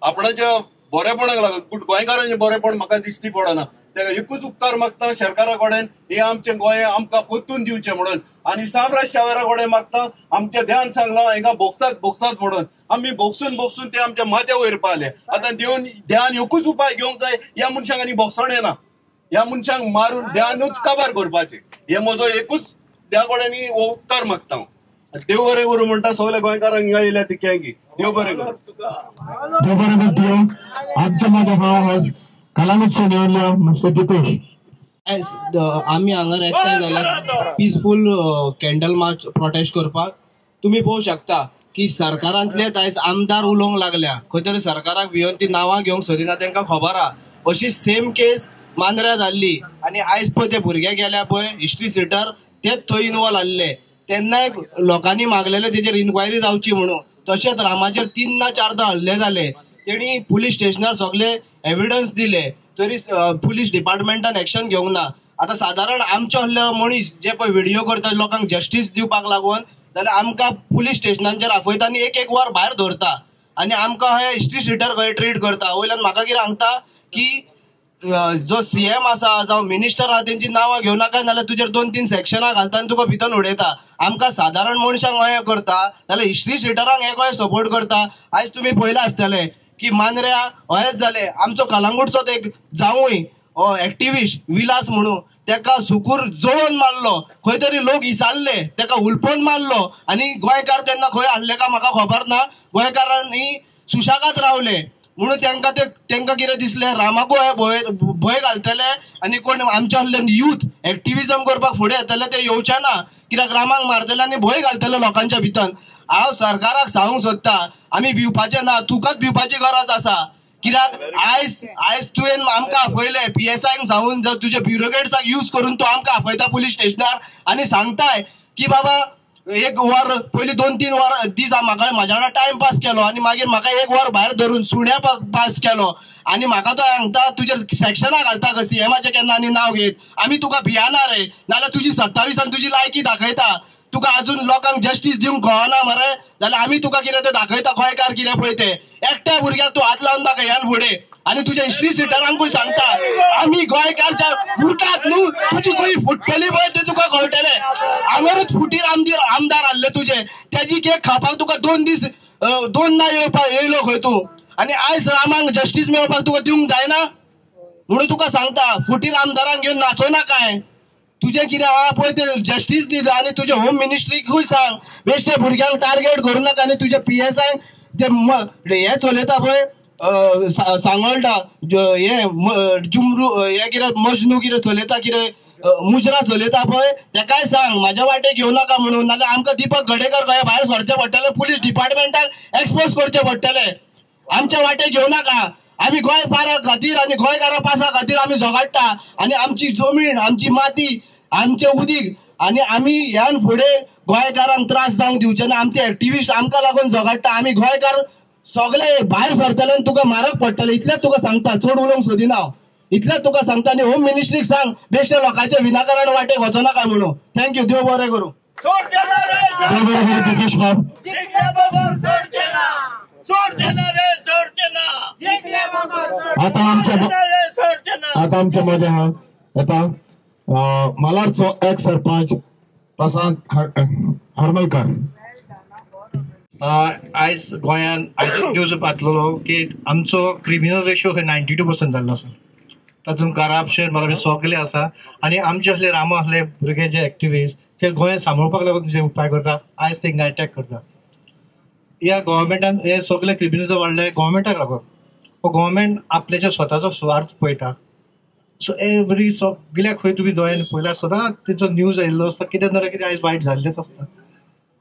आपणाच्या बरेपणाक लागून. पूण गोंयकारांचें बरेपण म्हाका दिश्टी पडना. तेका एकूच उपकार मागता सरकारा कडेन, हे आमचें गोंय आमकां पोत्तून दिवचें म्हणून. आनी साम्राज्य शावेरा कडेन मागता, आमच्या ध्यान सांगलां हिंगा बोगसात म्हणून. आमी बोगसून ते आमच्या माथ्या वयर पावले. आतां ध्यान एकूच उपाय घेवंक जाय, ह्या मनशांक आनी बोगसणें ना. ह्या मनशांक मारून ध्यानूच काबार करपाचें. हे म्हजो एकूच त्या कडेन उपकार मागता हांव. देव बरें करूं म्हणटा सगळ्या गोंयकारांक हिंगा येयल्या तिक्यांकी. देव बरें करूं. आमच्या मागे हांव कलागुच्छ निवडलो मिस्टर दिपेश. आम्ही हांगर एकठांय जाल्यार पिसफूल कॅन्डल मार्च प्रोटेस्ट करपाक. तुम्ही पळोवंक शकता की सरकारांतलेच आयज आमदार उलोवंक लागल्या, खंय तरी सरकाराक भिवन ती नांवां घेवंक सोदिना, तांकां खबर आहा. अशी सेम केस मांद्र्या जाल्ली आनी आयज पळय ते भुरगे गेल्या पळय हिस्ट्री सिटर, तेच थंय इनवॉल्व आसले. तेन्नाय लोकांनी मागलेले तेजेर इन्क्वायरी जावची म्हणून. तशेंच रामाचेर 3 ना 4 हल्ले जाले. तेणी पुलीस स्टेशनार सगळे एविडन्स दिले, तरी पुलीस डिपार्टमेंटान एक्शन घेवंक ना. आता साधारण आमचे असले मनीस जे पळय व्हिडिओ करता लोकांक जस्टीस दिवपाक लागून, जाल्यार आमकां पुलीस स्टेशनांचेर आफयता आनी एक वर भायर दवरता आनी आमकां हे हिस्ट्री सिटर कशें ट्रीट करता. वयल्यान म्हाका कितें सांगता की जो सीएम आसा जावं मिनिस्टर आहा तेंची नांवां घेवं नाका, नाल्यार तुजेर 2-3 सेक्शनां घालता आनी तुका भितर उडयता. आमकां साधारण मनशांक हे करता जाल्यार हिस्ट्री सिटरांक हे कशें सपोर्ट करता. आयज तुमी पळयलां आसतलें की मांद्र्या अहेंच जालें. आमचो कलंगूटचो एक जावूय एक्टिविस्ट विलास म्हणून, तेका सुकूर जळोवन मारलो, खंय तरी लोक इसारले, तेका उलपोवन मारलो आनी गोंयकार तेन्ना खंय हाडले का म्हाका खबर ना. गोंयकारांनी सुशागात रावले म्हणून तेंकां कितें दिसलें रामाकू हे भंय घालतले आनी कोण आमचे असले युथ एक्टिविजम करपाक फुडें येतले ते येवचे ना, कित्याक रामाक मारतले आनी भंय घालतले लोकांच्या भितर. हांव सरकाराक सांगूंक सोदता आमी भिवपाचे ना, तुकाच भिवपाची गरज आसा. कित्याक आयज तुवें आमकां आपयले PSIंक सांगून तुजे ब्युरोक्रेट्साक यूज करून तूं आमकां आपयता पुलीस स्टेशनार आनी सांगताय की बाबा 1 वर पयलीं 2-3 वर दीस म्हाका म्हाज्या वांगडा टायम पास केलो आनी मागीर म्हाका 1 वर भायर धरून सुण्या पास केलो आनी म्हाका तो सांगता तुजेर सेक्शनां घालता गो सीएमाचें केन्ना आनी नांव घेत. आमी तुका भियाना रे, नाल्यार तुजी 27 तुजी लायकी दाखयता. तुका अजून लोकांक जस्टीस दिवंक कळना मरे, जाल्यार आमी तुका कितें तें दाखयता गोंयकार कितें पळय ते. एकट्या भुरग्याक तूं हात लावन दाखय ह्यान फुडें आनी तुज्या हिस्ट्री सिटरांकूय सांगता आमी गोंयकारच्या मुर्खात न्हू, तुजी खंय फुटतली पळय ते तुका कळटलें. हांगरूच फुटीर आमदार हाडले तुजे, तेजी केक खावपाक तुका 2 दीस 2 ना येयलो खंय तूं. आनी आयज रामांक जस्टीस मेळपाक तुका दिवंक जायना म्हणून तुका सांगता फुटीर आमदारांक घेवन नाचोना काय. तुजें कितें आहा पळय ते जस्टीस दिता आनी तुजे होम मिनिस्ट्रीकूय सांग बेश्टे भुरग्यांक टार्गेट करूं नाका आनी तुजे PSI ते हे चलयता पळय सांगळटा हे जुमरू हे कितें मजनू कितें चलयता कितें मुजरा चलयता पळय तेकाय सांग म्हाज्या वाटेक घेवं नाका म्हणून, नाल्यार आमकां दीपक गडेकर गोंया भायर सरचें पडटलें, पुलीस डिपार्टमेंटाक एक्सपोज करचें पडटलें. आमच्या वाटेक घेवं नाका. आमी गोंयकारा खातीर आनी गोंयकारा पासा खातीर आमी झगडटा आनी आमची जमीन आमची माती आमचें उदीक आनी आमी ह्यान फुडें गोंयकारांक त्रास जावंक दिवचे ना. आमचे एक्टिविस्ट आमकां लागून झगडटा. आमी गोंयकार सगळे भायर सरतले आनी तुका मारक पडटले. इतलेंच तुका सांगता, चड उलोवंक सोदिना हांव. इतलेंच तुका सांगता आनी होम मिनिस्ट्रीक सांग बेश्टे लोकांच्या विनाकारण वाटेक वचो नाका म्हणून. थँक्यू, देव बरें करूं. आता आमच्या मध्ये हा आता मालाडचो एक सरपंच प्रशांत हरमलकर. आयज गोंयान आयज न्यूज पातलो की आमचो क्रिमिनल रेशो 92% जाल्लो आसा. तातूंत करप्शन मला सगळे आसा आनी आमचे असले रामा असले भुरगे जे एक्टिविस्ट ते गोंय सांबाळपाक लागून जे उपाय करता आयज तेंकां अटॅक करता. ह्या गव्हर्मेंटान हे सगळे क्रिमिनल वाडले गव्हर्मेंटाक लागून. गव्हर्मेंट आपले जे स्वताचो स्वार्थ पळयता. सो एवरी सगळ्याक खंय तुमी दोळ्यान पळयल्यार सदांच तेचो न्यूज येयल्लो आसता, कितें ना कितें आयज वायट जाल्लेंच आसता.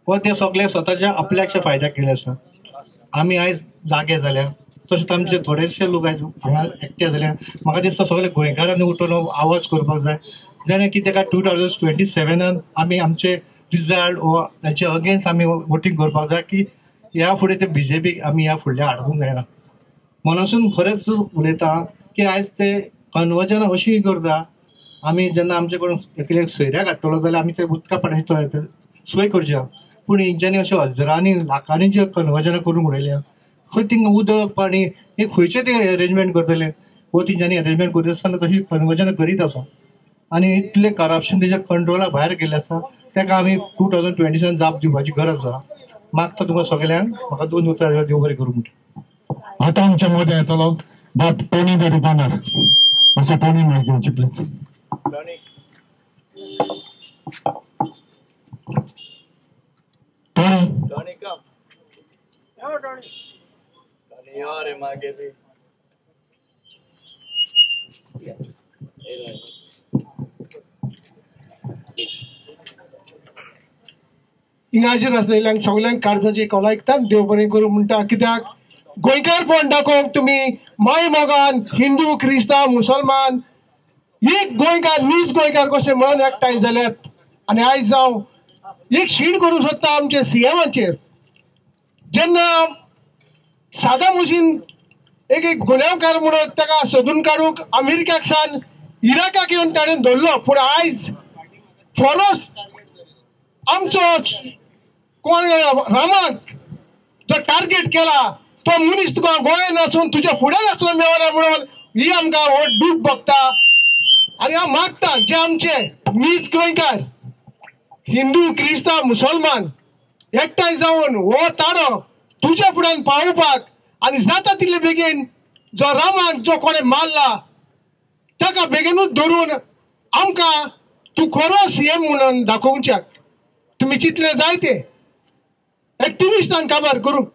व ते सगळे स्वताच्या आपल्याच्या फायद्याक केले आसता. आमी आयज जागे जाल्या तशेंच आमचे थोडेशे लोक आयज हांगा एकटे जाल्या. म्हाका दिसता सगळे गोंयकारांनी उठून आवाज करपाक जाय जेणे की तेका 2027 आमी आमचे रिजल्ट व ताचे अगेन्स्ट आमी वोटींग करपाक जाय की ह्या फुडें ते BJP आमी ह्या फुडल्या हाडूंक जायना. मनसून खरेंच उलयता की आयज ते कन्वर्जनां अशी करता. आमी जेन्ना आमचे कोण एकल्याक सोयऱ्याक हाडटलो जाल्यार आमी ते उदका पाण्याची सोय करच्या, पूण हेंच्यांनी अशें हजारांनी लाखांनी जे कन्वर्जनां करून उडयल्या. खंय तिंगा उदक पाणी हे खंयचे ते अरेंजमेंट करतले वो तेंच्यांनी अरेंजमेंट करीत आसतना तशी कन्वर्जनां करीत आसा आनी इतले करप्शन तेच्या कंट्रोला भायर गेल्ले आसा. तेका आमी 2027 जाप दिवपाची गरज आसा. मागता तुमकां सगळ्यांक म्हाका 2 उतरां देव बरें करूं म्हणटा. आता आमच्या मध्ये येतलो बाब टोनी द रुपानार. असं टोनी माहिती घेवची प्लीज. Tony come. टोनी यार मागे भी हिंगाचेर आसलेल्यांक सगळ्यांक काळजाची कलायकताक देव बरें करूं म्हणटा. कित्याक गोंयकारपण दाखोवंक तुमी माय मोगान हिंदू क्रिस्तांव मुसलमान एक गोंयकार 20 गोंयकार कशे मेळून एकठांय जाल्यात. आनी आयज हांव एक शीण करूंक सोदता आमच्या CMाचेर जेन्ना सादाम हुसेन एक गुन्यांवकार म्हणून ताका सोदून काडूंक अमेरिकाक सावन इराकाक येवन ताणें धरलो, पूण आयज फॉरेस्ट आमचो कोण रामाक जो टार्गेट केला तो मनीस तुका गोंयांत आसून तुज्या फुड्यान आसून मेवना म्हणून ही आमकां हो दूख भोगता. आनी हांव मागता जे आमचे नीज गोंयकार हिंदू क्रिस्तांव मुसलमान एकठांय जावन हो ताळो तुज्या फुड्यान पावोवपाक आनी जाता तितले बेगीन जो रामाक जो कोणें मारला ताका बेगीनूच धरून आमकां तूं खरो सीएम म्हणून दाखोवच्याक. तुम्ही चितले जायते एक्टिविस्टांक काबार करूंक,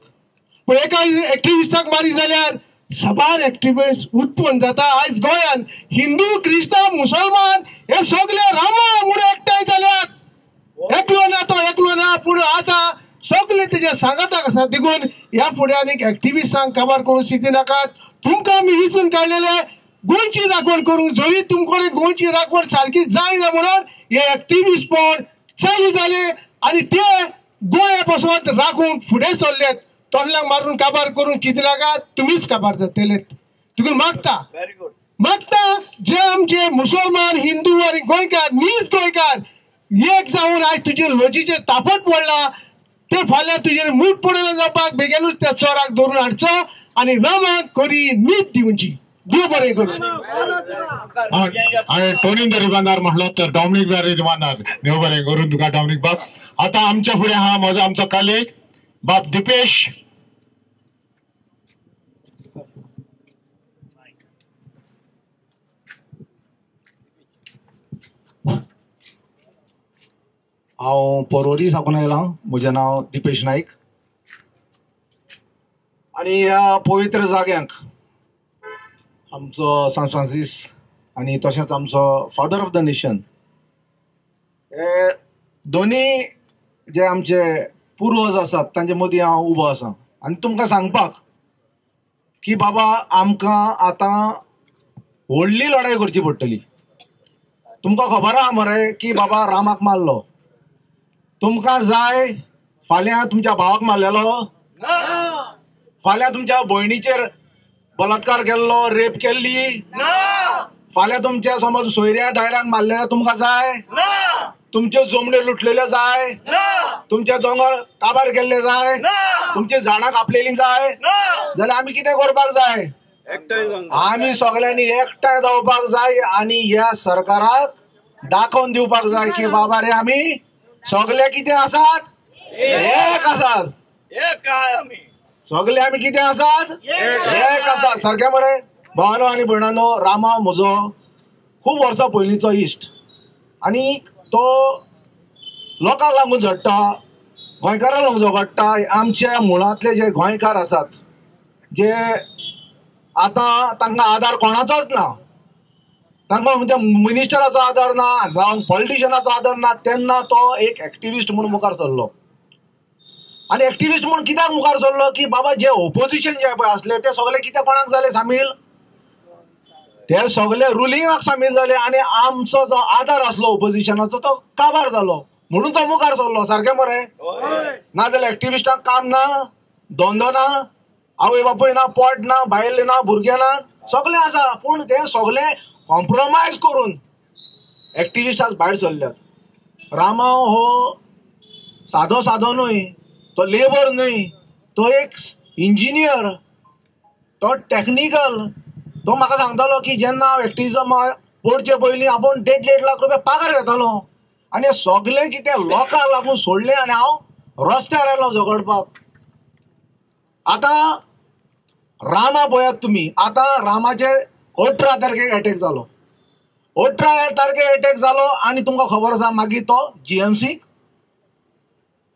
पूण एका एक्टिविस्टाक मारी जाल्यार सबार एक्टिविस्ट उत्पन्न जाता. आयज गोंयांत हिंदू क्रिस्तांव मुसलमान हे सगळे रामा म्हणून एकठांय जाल्यात. एकलो ना तो एकलो ना, पूण आतां सगळे तेजे सांगाताक आसा. देखून ह्या फुडें आनीक एक्टिविस्टांक काबार करूंक शिकी नाकात. तुमकां आमी विचून काडलेले गोंयची राखण करूंक, जरी तुमकडे गोंयची राखण सारकी जायना म्हणून हे एक्टिविस्ट पण चालू जाले आनी ते गोंया पासून राखूंक फुडें सरलेत. तोंडल्यांक मारून काबार करूंक चिंतनाकात, तुमीच काबार जातलेत. देखून मागता जे आमचे मुसलमान हिंदू आनी गोंयकार नीज गोंयकार एक जावन आयज तुजे लोजीचेर तापट पडला, ते फाल्यां तुजेर मूठ पडना जावपाक बेगीनूच त्या चोराक धरून हाडचो आनी रामाक खरी न्हीद दिवची. देव बरें करूं. हांवें टोनीन दुकानदार म्हणलो तर डॉमिनिक दुकानदार देव बरें करूं तुका डॉमिनिक बाब. आतां आमच्या फुडें आहा म्हजो आमचो कलीग बाब दिपेश. हांव पर्वरी साकून आयलां. म्हजें नांव दिपेश नायक आनी ह्या पवित्र जाग्यांक आमचो सान फ्रांसीस आनी तशेंच आमचो फादर ऑफ द नेशन हे दोनी जे आमचे पुर्वज आसात तांचे मदीं हांव उबो आसा. आनी तुमकां सांगपाक की बाबा आमकां आतां व्हडली लढाई करची पडटली. तुमकां खबर आहा मरे की बाबा रामाक मारलो. तुमकां जाय फाल्यां तुमच्या भावाक मारलेलो, फाल्यां तुमच्या भयणीचेर बलात्कार केल्लो, रेप केल्ली, फाल्यां तुमच्या समज सोयऱ्या दायऱ्यांक मारलेल्या तुमकां जाय, तुमच्यो जमण्यो लुटलेल्यो जाय, तुमचे दोंगर काबार केल्ले जाय, तुमची झाडां कापलेलीं जाय जाल्यार आमी कितें करपाक जाय? आमी सगळ्यांनी एकठांय जावपाक जाय आनी ह्या सरकाराक दाखोवन दिवपाक जाय की बाबा रे आमी सगळे कितें आसात, एक आसात. सगळे आमी कितें आसात, एक आसात. सारकें मरे भावानो आनी भयणानो, रामा म्हजो खूब वर्सां पयलींचो इश्ट आनी तो लोकांक लागून झडटा, गोंयकारांक लागून झगडटा. आमच्या मुळांतले जे गोंयकार आसात जे आतां तांकां आदार कोणाचोच ना, तांकां म्हणजे मिनिस्टराचो आदार ना, जावं पॉलिटिशियनाचो आदार ना, तेन्ना तो एक एक्टिविस्ट म्हणून मुखार सरलो. आनी एक्टिविस्ट म्हणून कित्याक मुखार सरलो की बाबा जे ओपोजिशन जे पळय आसले ते सगळे कितें कोणाक जाले सामील, ते सगळे रुलिंगाक सामील जाले आनी आमचो जो आदार आसलो ओपोजिशनाचो तो काबार जालो म्हणून तो मुखार सरलो. सारकें मरे? नाजाल्यार एक्टिविस्टांक काम ना, धंदो ना, आवय बापूय ना, पोट ना, बायले ना, भुरगे ना, सगळे आसा पूण ते सगळे कॉम्प्रोमायज करून एक्टिविस्ट आज भायर सरल्यात. रामा हो सादो न्हय, तो लेबर न्हय, तो एक इंजिनियर, तो टेक्निकल. तो म्हाका सांगतालो की जेन्ना हांव एक्टिविजम पडचे पयलीं आपूण 1.5 लाख रुपया पगार घेतालो आनी हे सगळे कितें लोकांक लागून सोडलें आनी हांव रस्त्यार आयलो झगडपाक. आतां रामा पळयात तुमी, आतां रामाचेर 18 तारखेक अटॅक जालो. 18 तारखेक अटॅक जालो आनी तुमकां खबर आसा मागीर तो GMCक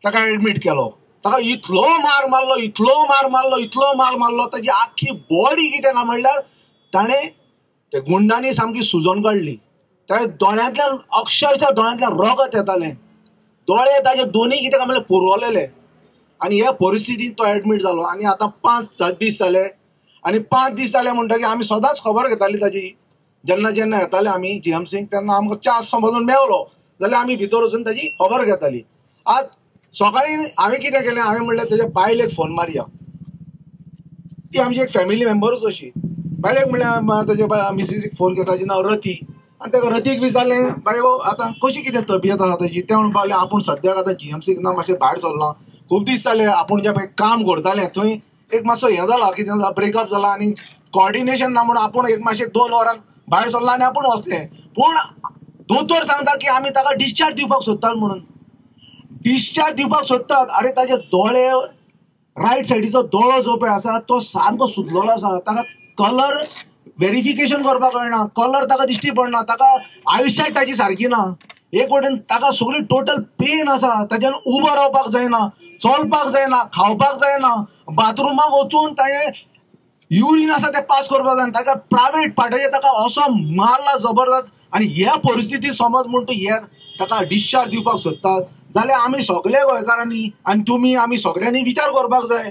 ताका एडमीट केलो. ताका इतलो मार मारलो ताची आख्खी बॉडी कितें काय म्हणल्यार ताणें ते गुंडांनी सामकी सुजोन काडली. त्या दोळ्यांतल्यान अक्षरशः दोळ्यांतल्यान रगत येतालें, दोळे ताजे दोनी कितें काय म्हणल्यार पुरवलेले आनी ह्या परिस्थितींत तो एडमीट जालो. आनी आतां 5 दीस जाले आनी 5 दीस जाले म्हणटकीर आमी सदांच खबर घेताली ताची. जेन्ना येताले आमी GMCक तेन्ना आमकां च्या समजून मेवलो जाल्यार आमी भितर वचून ताची खबर घेताली. आज सकाळी हांवें कितें केलें, हांवें म्हणलें तेजे बायलेक फोन मारया. ती आमची एक फॅमिली मेंबरूच अशी. बायलेक म्हणल्यार तेजे मिसिसीक फोन केला, ताजें नांव रती. आनी ताका रतीक विचारलें, बायो आतां कशी कितें तब्येत आसा ताजी. तें म्हणपाक लागलें आपूण सद्याक आतां जीएमसीक ना मातशें भायर सरलो. खूब दीस जाले आपूण जे पळय काम करतालें थंय एक मातसो हें जाला, कितें जाला ब्रेकअप जाला आनी कॉर्डिनेशन ना म्हणून आपूण एक मातशें 2 वरांक भायर सरलो आनी आपूण वचलें. पूण दोतोर सांगता की आमी ताका डिस्चार्ज दिवपाक सोदतात म्हणून. डिस्चार्ज दिवपाक सोदतात. अरे ताजे दोळे, रायट सायडीचो दोळो जो पळय आसा तो सामको सुजलेलो आसा. ताका कलर व्हेरिफिकेशन करपाक कळना, कलर ताका दिश्टी पडना, ताका आयुश्यात ताची सारकी ना. एक वटेन ताका सगळी टोटल पेन आसा, ताच्यान उबो रावपाक जायना, चलपाक जायना, खावपाक जायना, बाथरुमाक वचून ताणें युरीन आसा तें पास करपाक जायना. ताका प्रायवेट पार्टाचेर ताका असो मारला जबरदस्त. आनी ह्या परिस्थितीत समज म्हण तूं हे ताका डिस्चार्ज दिवपाक सोदतात जाल्यार आमी सगळे गोंयकारांनी आनी तुमी आमी सगळ्यांनी विचार करपाक जाय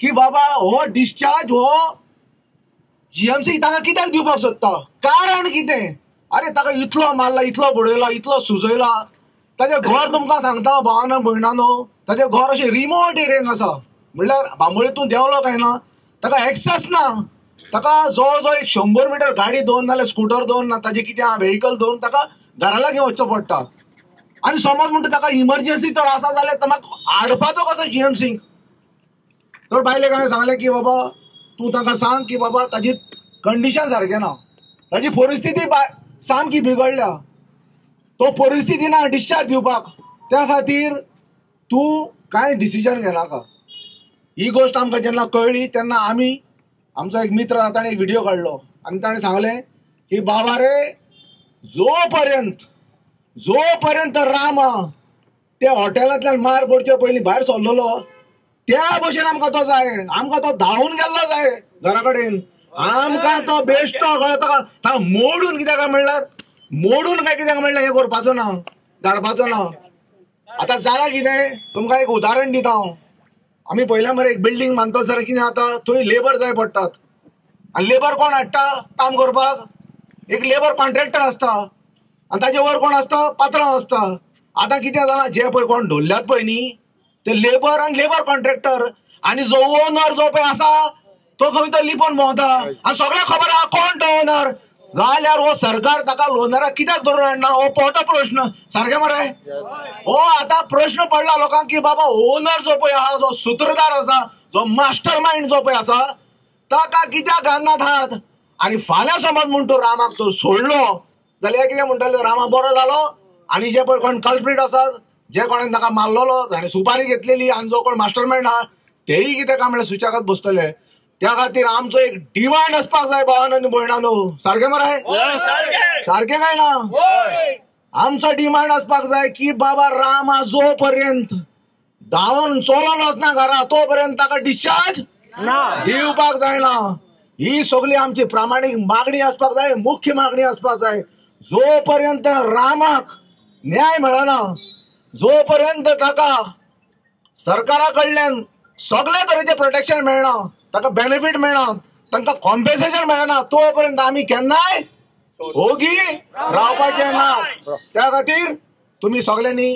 की बाबा हो डिस्चार्ज हो जीएमसी ताका कित्याक दिवपाक सोदता, कारण कितें. अरे ताका इतलो मारला, इतलो बडयला, इतलो सुजयला. ताजें घर तुमकां सांगता भावानो भयणानो, ताजें घर अशें रिमोट एरियेन आसा. म्हणल्यार बांबोळेतून देंवलो काय ना, ताका एक्सेस ना. ताका जवळ जवळ 100 मिटर गाडी दवरून नाल्यार स्कूटर दवरून ना, ताजें कितें व्हेकल दवरून ताका घरा लागीं वचचो पडटा. आनी समज म्हणटा ताका इमर्जन्सी तर आसा जाल्यार तो म्हाका हाडपाचो कसो जीएमसीक. तर बायलेक हांवें सांगलें की बाबा तूं ताका सांग की बाबा ताजी कंडिशन सारकें ना, ताजी परिस्थिती सामकी बिगडल्या, तो परिस्थिती ना डिस्चार्ज दिवपाक. त्या खातीर तूं कांय डिसिजन घेनाका. ही गोष्ट आमकां जेन्ना कळ्ळी तेन्ना आमी, आमचो एक मित्र ताणें एक व्हिडिओ काडलो आनी ताणें सांगलें की बाबा रे जोपर्यंत रामा त्या हॉटेलांतल्यान मार पडचे पयलीं भायर सरलेलो त्या भशेन आमकां तो जाय. आमकां तो धांवून गेल्लो जाय घरा कडेन. आमकां तो बेश्टो ताका मोडून कित्याक म्हणल्यार मोडून काय कित्याक म्हणल्यार हें करपाचो ना, धाडपाचो ना. आतां जालां कितें, तुमकां एक उदाहरण दिता हांव. आमी पयल्या मरे एक बिल्डींग बांदता जाल्यार कितें जाता, थंय लेबर जाय पडटात. आनी लेबर कोण हाडटा काम करपाक, एक लेबर कॉन्ट्रॅक्टर आसता आनी ताजे वयर कोण आसता, पात्रांव आसता. आतां कितें जालां, जे पळय कोण ढोल्ल्यात पळय न्ही ते लेबर आनी लेबर कॉन्ट्रॅक्टर, आनी जो ओनर जो पळय आसा तो खंय तो लिपोवन भोंवता आनी सगळ्यांक खबर आहा कोण तो ओनर. जाल्यार हो सरकार ताका लोनराक कित्याक धरून हाडना, हो पोटो प्रश्न. सारकें मरे हो आतां प्रश्न पडला लोकांक की बाबा ओनर जो पळय आहा, जो सूत्रधार आसा, जो मास्टर माइंड जो पळय आसा ताका कित्याक घालनात हात. आनी फाल्यां समज म्हण तूं रामाक तर सोडलो जाल्यार कितें म्हणटाले, रामा बरो जालो आनी जे पळय कोण कल्प्रीट आसात, जे कोणें ताका मारलेलो, ताणें सुपारी घेतलेली आनी जो कोण मास्टर माइंड आहा तेयी कितें काय म्हणल्यार सुचाकात बसतले. त्या खातीर आमचो एक डिमांड आसपाक जाय भावानो आनी भयणानो. सारकें मरे सारकें काय ना. आमचो डिमांड आसपाक जाय की बाबा रामा जो पर्यंत धांवून चलोन वचना घरा तो पर्यंत ताका डिस्चार्ज दिवपाक जायना. ही सगळी आमची प्रामाणीक मागणी आसपाक जाय, मुख्य मागणी आसपाक जाय. जो पर्यंत रामाक न्याय मेळना, जो पर्यंत ताका सरकारा कडल्यान सगळे तरेचें प्रोटेक्शन मेळना, ताका बेनिफीट मेळना, तांकां कॉम्पेन्सेशन मेळना, तो पर्यंत आमी केन्नाय ओगी रावपाचें ना. त्या खातीर तुमी सगळ्यांनी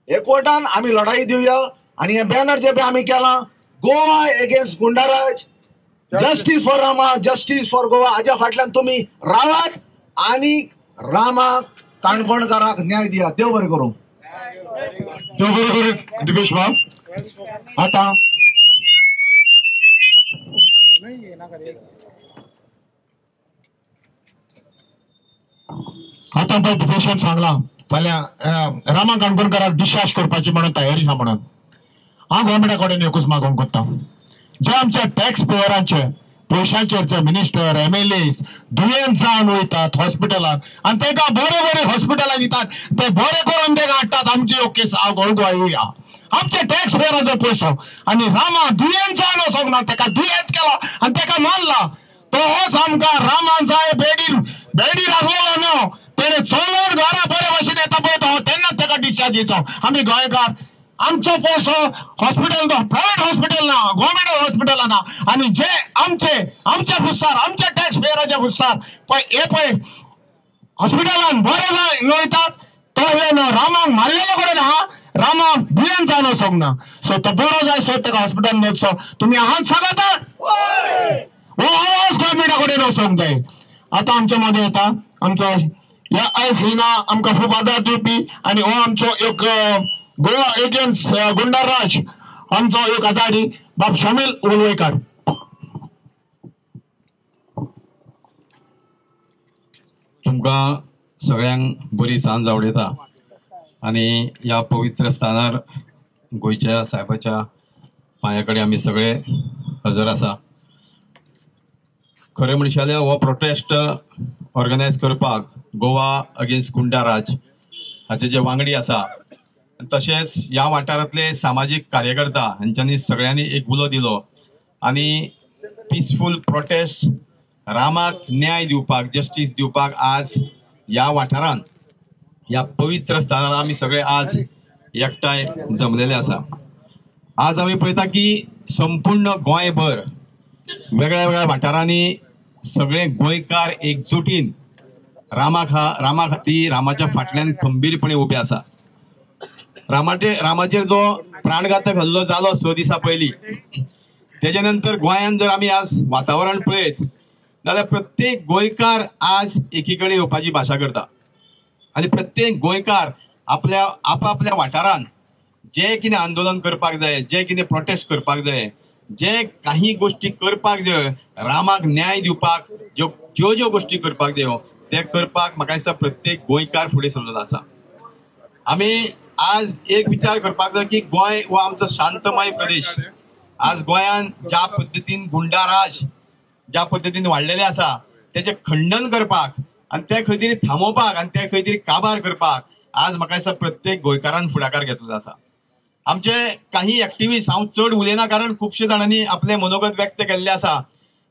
एकवटान आमी लढाई दिवया. आनी हे बॅनर जे पळय आमी केलां, Goa against goonda raj, justice for Rama, justice for Goa, हाज्या फाटल्यान तुमी रावात आनी रामाक काणकोणकाराक न्याय दिया. देव बरें करूं. देव बरें करूं दिपेश बाब. आता आता तो दिपेशान सांगला फाल्यां रामा काणकोणकाराक डिस्चार्ज करपाची म्हणून तयारी आहा म्हणून. हांव गव्हर्मेंटा कडेन एकूच मागोवंक करता, जे आमच्या टॅक्स पेयरांचे पयशांचेर जे मिनिस्टर MLAs दुयेंत जावन वयतात हॉस्पिटलान आनी ताका बरे हॉस्पिटलान दितात, ते बरे करून ताका हाडटात. आमची ह्यो केस गोंय आमचे टॅक्स पेयरांचो पयसो. आनी रामा दुयेंत जावन वचोंक ना, ताका दुयेंत केला आनी ताका मारला. तो होच आमकां रामा जाय बेडी रावलो न्हू, तेणे चलोन घरा बरे भशेन येता पळय तो तेन्नाच ताका डिस्चार्ज दिवचो. आमी गोंयकार आमचो पयसो हॉस्पिटल प्रायव्हेट हॉस्पिटल ना, गव्हर्मेंट हॉस्पिटल ना. आनी जे आमचे फुस्तार, आमच्या टॅक्स पेयराचे फुस्तार हे पळय हॉस्पिटलान बरे वयतात, तो रामाक मारलेलो कडेन आहा रामा दुयेंत जावन वचोंक ना. सो तो बरो जाय सो ताका हॉस्पिटलान वचचो. तुम्ही आहात सांगात हो आवाज गव्हर्मेंटा कडेन वचोंक जाय. आता आमच्या मध्ये येता आमचो ह्या आयज हिना आमकां खूब आदार दिवपी आनी हो आमचो एक गोवा एगेन्स्ट गुंडाराज आमचो एक आदारी बाब शामील वळवयकार. तुमकां सगळ्यांक बरी सांज आवडयता आनी ह्या पवित्र स्थानार गोंयच्या साहेबाच्या पांया कडेन आमी सगळे हजर आसा. खरें म्हणशी जाल्यार हो प्रोटेस्ट ऑर्गनायज करपाक गोवा अगेन्स्ट गुंडाराज हाचे जे वांगडी आसा तशेंच ह्या वाठारांतले सामाजीक कार्यकर्ता हांच्यांनी सगळ्यांनी एक उलो दिलो आनी पिसफूल प्रोटेस्ट रामाक न्याय दिवपाक जस्टीस दिवपाक आज ह्या वाठारांत ह्या पवित्र स्थानार आमी सगळे आज एकठांय जमलेले आसा. आज आमी पळयता की संपूर्ण गोंयभर वेगळ्या वेगळ्या वाठारांनी सगळे गोंयकार एकजुटीन रामा खातीर रामाच्या फाटल्यान खंबीरपणे उबे आसा. रामाचेर जो प्राणघातक हल्लो जालो 6 दिसां पयलीं तेजे नंतर गोंयांत जर आमी आज वातावरण पळयत जाल्यार प्रत्येक गोंयकार आज एकी कडेन येवपाची भाशा करता आनी प्रत्येक गोंयकार आपल्या आपापल्या वाठारांत जे कितें आंदोलन करपाक जाय, जे कितें प्रोटेस्ट करपाक जाय, जे काही गोष्टी करपाक जाय, रामाक न्याय दिवपाक ज्यो गोष्टी करपाक जायो ते करपाक म्हाका दिसता प्रत्येक गोंयकार फुडें सरलेलो आसा. आमी आज एक विचार करपाक जाय की गोंय हो आमचो शांतमय प्रदेश. आज गोंयांत ज्या पद्दतीन गुंडाराज ज्या पद्दतीन वाडलेले आसा तेजे खंडन करपाक आनी ते खंय तरी थांबोवपाक आनी ते खंय तरी काबार करपाक आज म्हाका दिसता प्रत्येक गोंयकारान फुडाकार घेतलेलो आसा. आमचे काही एक्टिविस्ट हांव चड उलयना कारण खुबशे जाणांनी आपले मनोगत व्यक्त केल्ले आसा.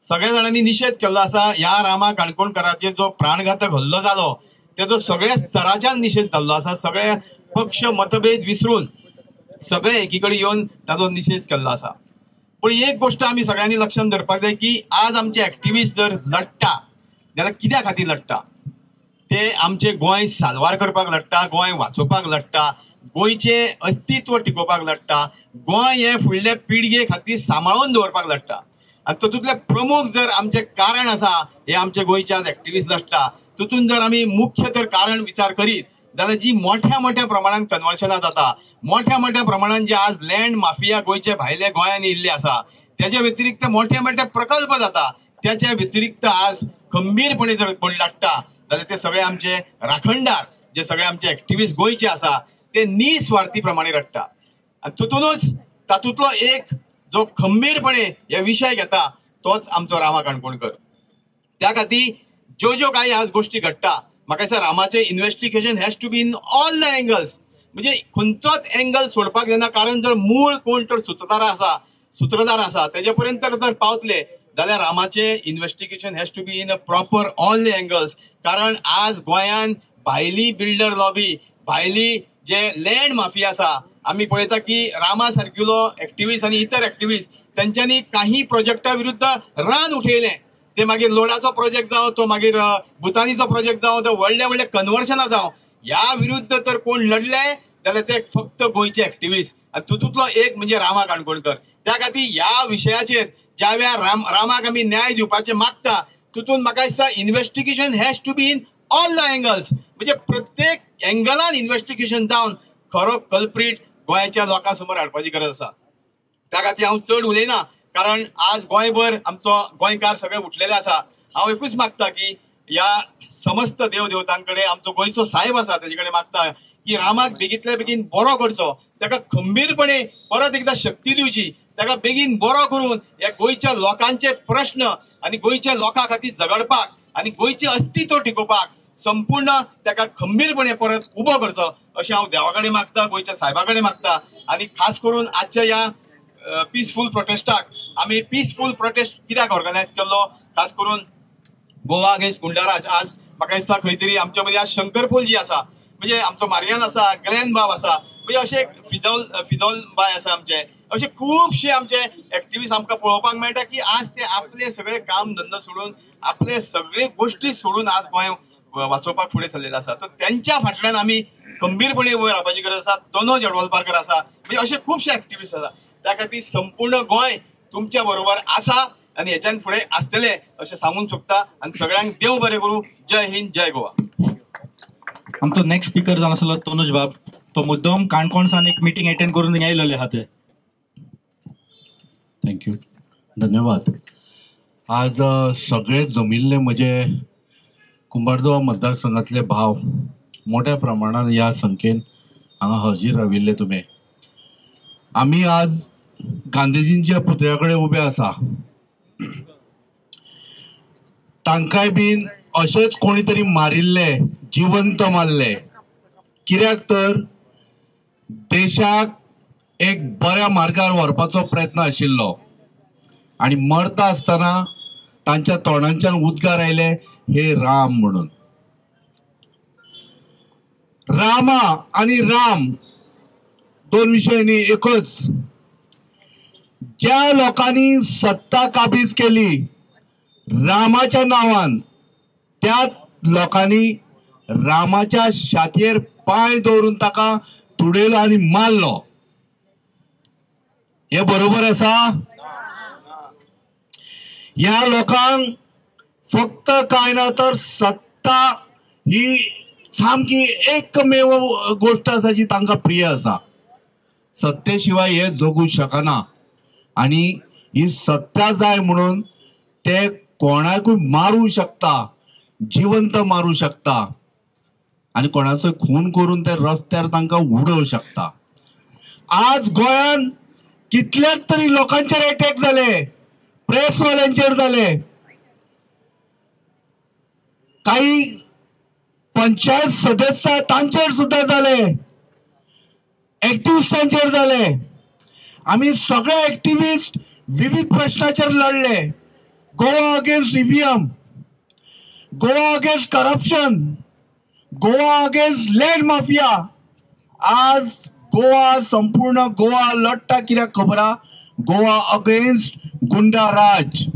सगळ्या जाणांनी निशेध केल्लो आसा ह्या रामा काणकोणकाराचेर जो प्राणघातक हल्लो जालो तेजो सगळ्या स्तराच्यान निशेध जाल्लो आसा. सगळे पक्ष मतभेद विसरून सगळे एकी कडेन येवन ताजो निशेध केल्लो आसा. पण एक गोष्ट आमी सगळ्यांनी लक्षांत धरपाक जाय की आज आमचे एक्टिविस्ट जर लढटा जाल्यार कित्या खातीर लढटा? ते आमचे गोंय साल्वार करपाक लढटा, गोंय वाचोवपाक लढटा, गोंयचे अस्तित्व टिकोवपाक लढटा, गोंय हे फुडले पिळगे खातीर सांबाळून दवरपाक लढटा. आनी तातूंतले प्रमुख जर आमचे कारण आसा हे आमचे गोंयचे आज एक्टिविस्ट लढटा. तातूंत जर आमी मुख्य तर कारण विचार करीत जाल्यार जी मोठ्या प्रमाणात कन्वर्शनां जाता, मोठ्या प्रमाणात जे आज लँड माफिया गोंयचे भायले गोंयांत येयल्ले आसा तेजे व्यतिरिक्त मोठे प्रकल्प जाता, त्याच्या व्यतिरिक्त आज खंबीरपणे जर कोण लढटा जाल्यार ते सगळे आमचे राखणदार जे सगळे आमचे एक्टिविस्ट गोंयचे आसा ते निस्वार्थी प्रमाणे लढटा. आनी तातूंतलो एक जो खंबीरपणे हे विशय घेता तोच आमचो रामा काणकोणकर. त्या खातीर ज्यो काही आज गोष्टी घडटा म्हाका दिसता रामाचे investigation has to be in all the angles. म्हणजे खंयचोच एंगल सोडपाक जायना कारण जर मूळ कोण तर सूत्रधार आसा तेजे पर्यंत जर पावतले जाल्यार रामाचे investigation has to be in a proper all the angles. कारण आज गोंयांत भायली बिल्डर लॉबी, भायली जे लँड माफिया आसा आमी पळयता की रामा सारकिलो एक्टिविस्ट आनी इतर एक्टिविस्ट तेंच्यांनी काही प्रोजेक्टा विरुद्ध रान उठयलें. ते मागीर लोडाचो प्रोजेक्ट जावं, तो मागीर भुतानीचो प्रोजेक्ट जावं, ते व्हडले कन्वर्शनां जावं, ह्या विरुद्ध तर कोण लढले जाल्यार ते फक्त गोंयचे एक्टिविस्ट. आनी तातूंतलो एक म्हणजे रामा काणकोणकर. त्या खातीर ह्या विशयाचेर ज्या वेळार रामाक आमी न्याय दिवपाचें मागता तितून म्हाका दिसता investigation has to be in all the angles. म्हणजे प्रत्येक एंगलान इन्व्हेस्टिगेशन जावन खरो कल्प्रीट गोंयच्या लोकां समोर हाडपाची गरज आसा. त्या खातीर हांव चड उलयना कारण आज गोंयभर आमचो गोंयकार सगळे उठलेले आसा. हांव एकूच मागता की ह्या समस्त देवदेवतांकडे आमचो गोंयचो साहेब आसा तेजे कडेन मागता की रामाक बेगींतल्या बेगीन बरो करचो, ताका खंबीरपणे परत एकदा शक्ती दिवची, ताका बेगीन बरो करून ह्या गोंयच्या लोकांचे प्रश्न आनी गोंयच्या लोकां खातीर झगडपाक आनी गोंयचें अस्तित्व टिकोवपाक संपूर्ण ताका खंबीरपणे परत उबो करचो अशें हांव देवा कडेन मागता, गोंयच्या साहेबा कडेन मागता. आनी खास करून आजच्या ह्या पिसफूल प्रोटेस्टाक आमी पिसफूल प्रोटेस्ट कित्याक ऑर्गनायज केल्लो, खास करून गोवा अगेन्स्ट गुंडाराज. आज म्हाका दिसता खंय तरी आमच्या मदीं आज शंकरपोल जी आसा, म्हणजे आमचो मारियान आसा, ग्लेन बाब आसा, म्हणजे अशे फिदोल बाय आसा, आमचे अशे खुबशे आमचे एक्टिविस्ट आमकां पळोवपाक मेळटा की आज ते आपले सगळे काम धंदो सोडून आपले सगळे गोष्टी सोडून आज वाचोवपाक फुडें सरलेलो आसा. तर त्यांच्या फाटल्यान आमी खंबीरपणे उबे रावपाची गरज आसा. तनोज येडवलपाकर आसा, म्हणजे असे खुबशे एक्टिविस्ट आसा. त्या खातीर संपूर्ण गोंय तुमच्या बरोबर आसा आनी हेच्यान फुडें आसतले अशें सांगूंक सोदता. आनी सगळ्यांक देव बरें करूं. जय हिंद, जय गोवा. आमचो नेक्स्ट स्पीकर जावन आसलो तनुज बाब. तो मुद्दम काणकोणसान एक मिटींग अटेंड करून येयलेले आहा ते. थँक्यू, धन्यवाद. आज सगळे जमिल्ले म्हजे कुंभारजुवा मतदारसंघातले भाव मोठ्या प्रमाणात या संख्येन हांगा हजीर राविल्ले तुमी. आमी आज गांधीजींच्या पुतळ्या कडेन उबे आसा. तांकांय बीन अशेच कोणी तरी मारिल्ले, जिवंत मारले. कित्याक तर देशाक एक बऱ्या मार्गार व्हरपाचो प्रयत्न आशिल्लो आणि मरता आसतना तांच्या तोंडांच्यान उद्गार आयले, हे राम म्हणून. रामा आणि राम दोन विषय न्ही, एकच. ज्या लोकांनी सत्ता काबीज केली रामाच्या नावान, त्या लोकांनी रामाच्या छातयेर पाय दवरून ताका तुडयलो आणि मारलो. हे बरोबर आसा? ह्या लोकांक फक्त काय ना तर सत्ता ही सामकी एकमेव गोष्ट आसा जी तांकां प्रिय आसा. सत्ते शिवाय हे जगू शकना आणि ही सत्ता जाय म्हणून ते कोणाकूय मारू शकता, जिवंत मारू शकता आणि कोणाचो खून करून ते रस्त्यार तांकां उडोवं शकता. आज गोंयान कितल्याच तरी लोकांचेर अटॅक जाले, प्रेसवाल्यांचेर जाले, काही पंचायत सदस्य तांचेर सुद्धा जाले, एक्टिविस्टांचेर जाले. आम्ही सगळे एक्टिविस्ट विविध प्रश्नाचेर लढले. Goa against EVM, Goa against corruption, Goa against land mafia. आज गोवा, संपूर्ण गोवा लढता कित्याक खबर आहा? गोवा अगेन्स्ट गुंडाराज.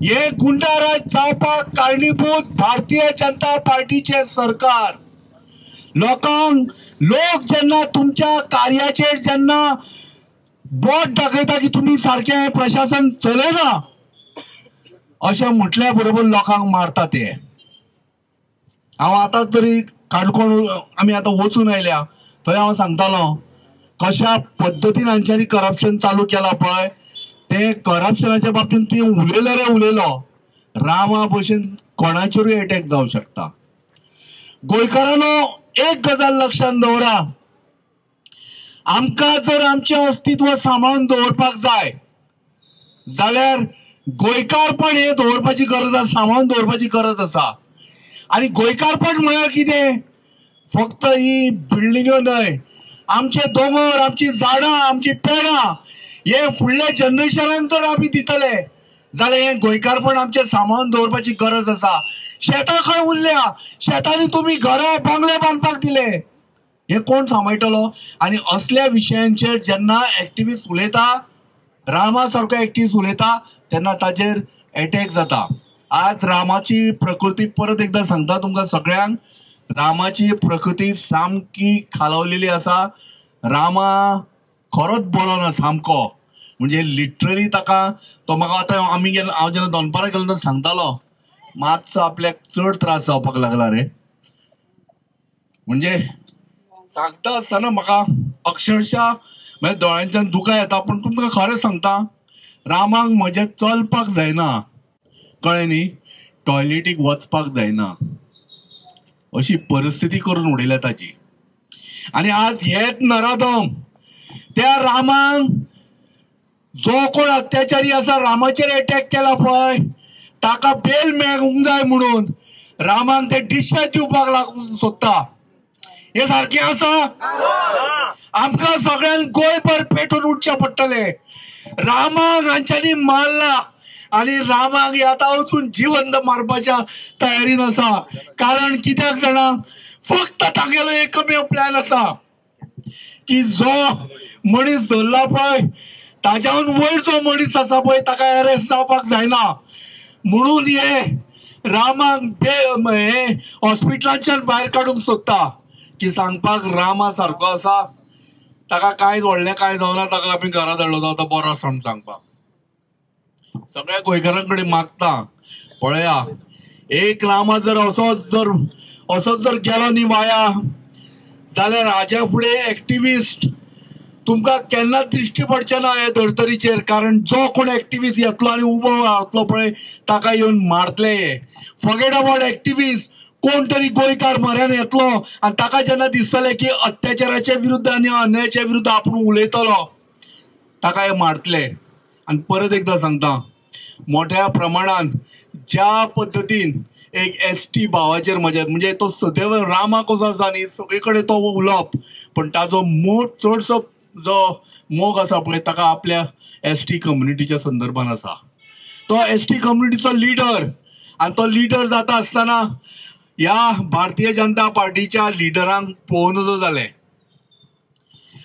हे गुंडाराज जावपाक कारणीभूत भारतीय जनता पार्टीचे सरकार. लोक जेन्ना तुमच्या कार्याचेर जेन्ना बोट दाखयता की तुम्ही सारखे प्रशासन चलयना अशें म्हटल्या बरोबर लोकांक मारता ते. हांव आतां तरी काणकोण आमी आतां वचून आयल्या, थंय हांव सांगतालो कशा पद्दतीन हांच्यानी करप्शन चालू केला पळय. ते करप्शनाच्या बाबतींत तुवें उलयलो रे उलयलो, रामा भशेन कोणाचेरूय अटॅक जावं शकता. गोंयकारांनो, एक गजाल लक्षात दवरा. आमकां जर आमचें अस्तित्व सांबाळून दवरपाक जाय जाल्यार गोंयकारपण हे दवरपाची गरज आसा, सांबाळून दवरपाची गरज आसा. आणि गोंयकारपण म्हळ्यार कितें? फक्त ही बिल्डिंग्यो न्हय, आमचे दोंगर, आमची झाडां, आमची पेडां हे फुडल्या जनरेशनाक जर आमी दितले जाल्यार हे गोंयकारपण आमचे सांबाळून दवरपाची गरज आसा. शेतां खंय उरल्या? शेतांनी तुमी घरां बंगले बांदपाक दिले, हे कोण सांबाळटलो? आणि असल्या विशयांचेर जेन्ना एक्टिविस्ट उलयता, रामा सारको एक्टिविस्ट उलयता, तेन्ना ताजेर अटॅक जाता. आज रामाची प्रकृती परत एकदा सांगता तुमकां सगळ्यांक, रामाची प्रकृती सामकी खालावलेली आसा. रामा खरोच बरो ना सामको, म्हणजे लिटरली ताका तो म्हाका आतां हांव जेन्ना दोनपारा गेलो तेन्ना सांगतालो मातसो आपल्याक चड त्रास जावपाक लागला रे. म्हणजे सांगता आसतना म्हाका अक्षरशः म्हज्या दोळ्यांच्यान दुकां येता. पण तुमकां खरें सांगता, रामाक म्हजें चलपाक जायना, कळ्ळें न्ही, टॉयलेटीक वचपाक जायना, अशी परिस्थिती करून उडयल्या ताची. आणि आज हेच नराधम त्या रामाक, जो कोण अत्याचारी आसा, रामाचेर अटॅक केला पळय, ताका बेल मेळूंक जाय म्हणून रामाक ते डिस्चार्ज दिवपाक लागून सोदता. हे सारखे आसा? आमकां सगळ्यांक गोंयभर पेटून उठचे पडटले. रामाक हांच्यांनी मारला आणि रामाक आतां वचून जिवंत मारपाच्या तयारीन आसा. कारण कित्याक जाणा, फक्त तागेलो एकमेव प्लॅन आसा की जो मनीस धरला पळय ताच्याहून वयर जो मनीस आसा पळय ताका अरेस्ट जावपाक जायना म्हणून हे रामाक हे हॉस्पिटलांच्यान भायर काडूंक सोदता की सांगपाक रामा सारको आसा, ताका कांयच व्हडलें कांय जावना, ताका आमी घरा धाडलो जाता बरो आसा म्हूण सांगपाक. सगळ्या गोंयकारांकडे मागता, पळया एक रामा जर असोच जर गेलो न्ही वाया, जाल्यार हाज्या फुडें एक्टिविस्ट तुमकां केन्नाच दिश्टी पडचे ना हे धर्तरीचेर. कारण जो कोण एक्टिविस्ट येतलो आनी उबो रावतलो पळय ताका येवन मारतले. फॉरगेट अबाउट एक्टिविस्ट, कोण तरी गोंयकार म्हऱ्यान येतलो आनी ताका जेन्ना दिसतलें की अत्याचाराच्या विरुद्ध आनी अन्यायाच्या विरुद्ध आपूण उलयतलो, ताका हे मारतले. आनी परत एकदां सांगता, मोठ्या प्रमाणान ज्या पद्दतीन एक ST भावाचेर म्हणजे तो सदैव रामा कसो आसा न्ही, सगळे कडेन तो उलोवप, पण ताजो चडसो जो मोग आसा पळय ताका आपल्या ST कम्युनिटीच्या संदर्भान आसा. तो ST कम्युनिटीचो लिडर, आनी तो लिडर जाता आसतना ह्या भारतीय जनता पार्टीच्या लिडरांक पळोवन नजो जालें.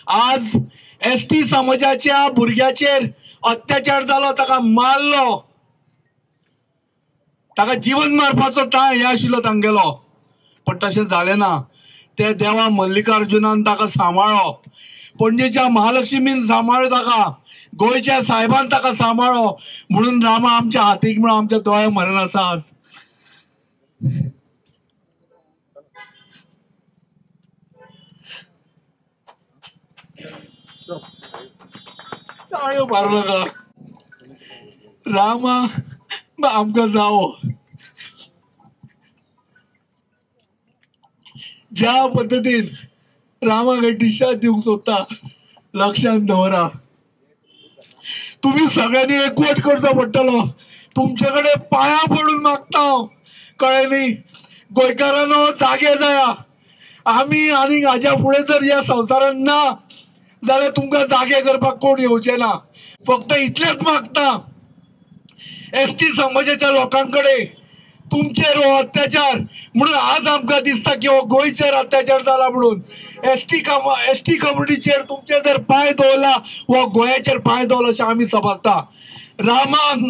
आज ST समाजाच्या भुरग्याचेर अत्याचार जालो, ताका मारलो, ताका जीवन मारपाचो हे आशिल्लो तांगेलो, पण तशें जालें ना. ते देवा मल्लिकार्जुनान ताका सांबाळ्ळो, पणजेच्या महालक्ष्मीन सांबाळ्ळो ताका, गोंयच्या साहेबान ताका सांबाळ्ळो. म्हणून रामा आमच्या हातीक म्हणून आमच्या दोळ्या मरण आसा आज. मारू नका, रामा आमकां जावो. ज्या पद्दतीन रामाक डिस्चार्ज दिवंक सोदता, लक्षांत दवरा. तुम्ही सगळ्यांनी एकवट करचो पडटलो. तुमचे कडेन पाया पडून मागता हांव, कळ्ळें न्ही. गोंयकारांनो जागे जाया. आमी आनी हाज्या फुडें जर ह्या संवसारान ना जाल्यार तुमकां जागे करपाक कोण येवचे ना. फक्त इतलेंच मागता, ST समाजाच्या लोकांकडे तुमचेर हो अत्याचार म्हणून आज आमकां दिसता की हो गोंयचेर अत्याचार जाला म्हणून. ST कम्युनिटीचेर तुमचेर जर पांय दवरला वा गोंयाचेर पांय दवरला अशें आमी समजता. रामान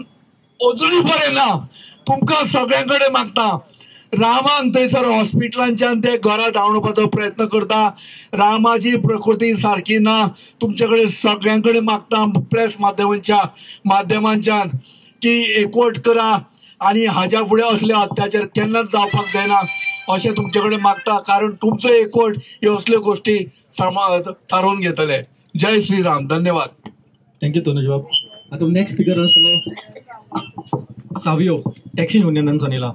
अजुनूय बरें ना, तुमकां सगळ्यां मागता. रामान थंयसर हॉस्पिटलांच्यान ते घरा धांवडपाचो प्रयत्न करता. रामाची प्रकृती सारकी ना. तुमचे कडेन सगळ्यां कडेन मागता प्रेस माध्यमांच्यान की एकवट करा आनी हाज्या फुडें असले अत्याचार केन्नाच जावपाक जायना अशें तुमचे कडेन मागता. कारण तुमचो एकवट ह्यो असल्यो गोश्टी थारोवन घेतले. जय श्रीराम. धन्यवाद. थँक्यू तनुज बाब. आता नेक्स्ट स्पीकर आसलो सावियो टॅक्सी युनियनांचो न्हिला.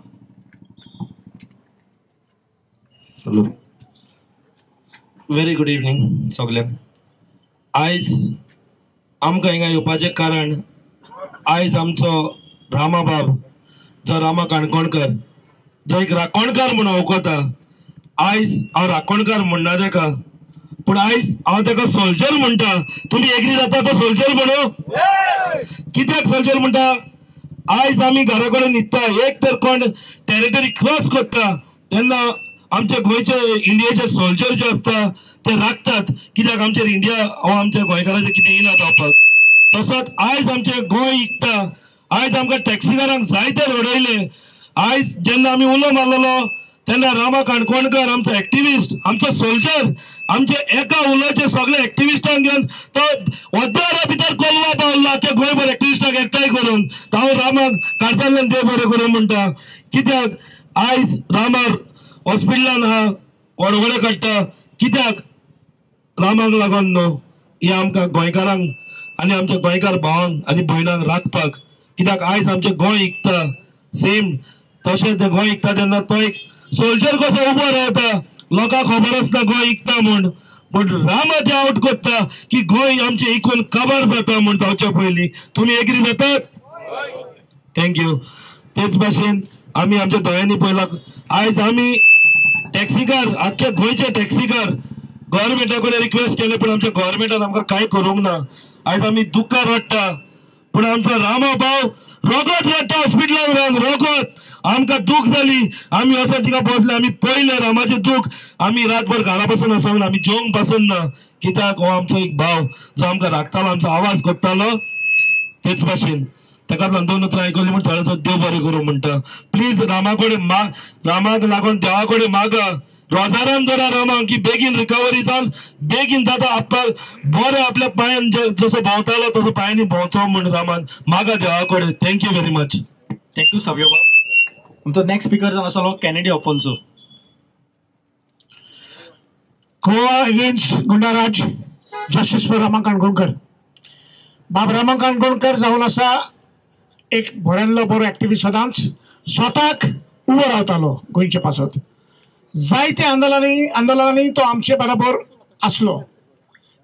हॅलो, व्हेरी गुड इवनिंग सगल्यांक. आयज आमकां हिंगा येवपाचें कारण आयज आमचो रामा बाब जो रामा काणकोणकर जो एक राखणकार म्हणून वळखता. आयज हांव राखणकार म्हणना ताका, पूण आयज हांव ताका सोल्जर म्हणटा. तुमी एग्री जाता तो सोल्जर म्हणून? कित्याक सोल्जर म्हणटा? आयज आमी घरा कडेन न्हिदता, एक तर कोण टेरिटरी क्रॉस करता तेन्ना आमचे गोंयचे इंडियेचे सोल्जर जे आसता ते राखतात, कित्याक आमचेर इंडिया हो आमच्या गोंयकारांचेर कितें येना जावपाक. तसोच आयज आमचे गोंय इकता. आयज आमकां टॅक्सीकारांक जायते रडयले. आयज जेन्ना आमी उलो मारलेलो तेन्ना रामा काणकोणकर आमचो एक्टिविस्ट, आमचो सोल्जर, आमचे एका उलोचे सगळे एक्टिविस्टांक घेवन तो वद्दारा भितर कोलवा पावला त्या गोंयभर एक्टिविस्टांक एकठांय करून. हांव रामाक कारसांतल्यान देव बरें करूं म्हणटा. कित्याक आयज रामार हॉस्पिटलान आहा, वडवडे काडटा. कित्याक? रामाक लागून न्हू. हे आमकां गोंयकारांक आनी आमच्या गोंयकार भावांक आनी भयणांक राखपाक. कित्याक आयज आमचें गोंय इकता सेम तशें तें गोंय इकता तेन्ना तो एक सोल्जर कसो उबो रावता. लोकांक खबर आसता गोंय इकता म्हूण, पण रामा ते आउट करता की गोंय आमचें इकून काबार जाता म्हूण जावचे पयलीं. तुमी एग्री जातात? थँक्यू. तेच भाशेन आमी आमच्या दोळ्यांनी पळयला. आयज आमी टॅक्सीकार, आख्ख्या गोंयचे टॅक्सीकार गव्हर्मेंटा कडेन रिक्वेस्ट केले, पण आमच्या गव्हर्मेंटान आमकां कांय करूंक ना. आयज आमी दुख्खार रडटा, पूण आमचो रामा भाव रोखोच रडटा हॉस्पिटलान रावन. रोखोच आमकां दूख जाली. आमी वचून तिका बसले, आमी पळयलें रामाचें दूख. आमी रातभर घरा बसून आसोंक ना, आमी जेवंक पासून ना. कित्याक हो आमचो एक भाव जो आमकां राखतालो, आमचो आवाज कोत्तालो. तेच भाशेन ताका दोन उतरां आयकली म्हण थोडे देव बरें करूं म्हणटा. प्लीज रामा कडेन रामाक लागून देवा कडेन मागा, रोजारान धरा रामाक की बेगीन रिकवरी जावन बेगीन जाता बरें आपल्या पांयान जसो भोंवतालो तसो पांयांनी भोंवचो म्हण रामान मागा देवा कडेन. Thank you very much. Thank you Savio बाब. आमचो नेक्स्ट स्पीकर जावन आसलो कॅनेडी अफोन्सो. गोवा अगेन्स्ट गुंडाराज, जस्टिस फॉर रामा काणकोणकर. बाब रामा काणकोणकर जावन आसा एक बऱ्यांतलो बरो एक्टिव्हिस्ट, सदांच स्वताक उबो रावतालो गोंयचे पासत. जायते आंदोलनांनी तो आमचे बरोबर आसलो.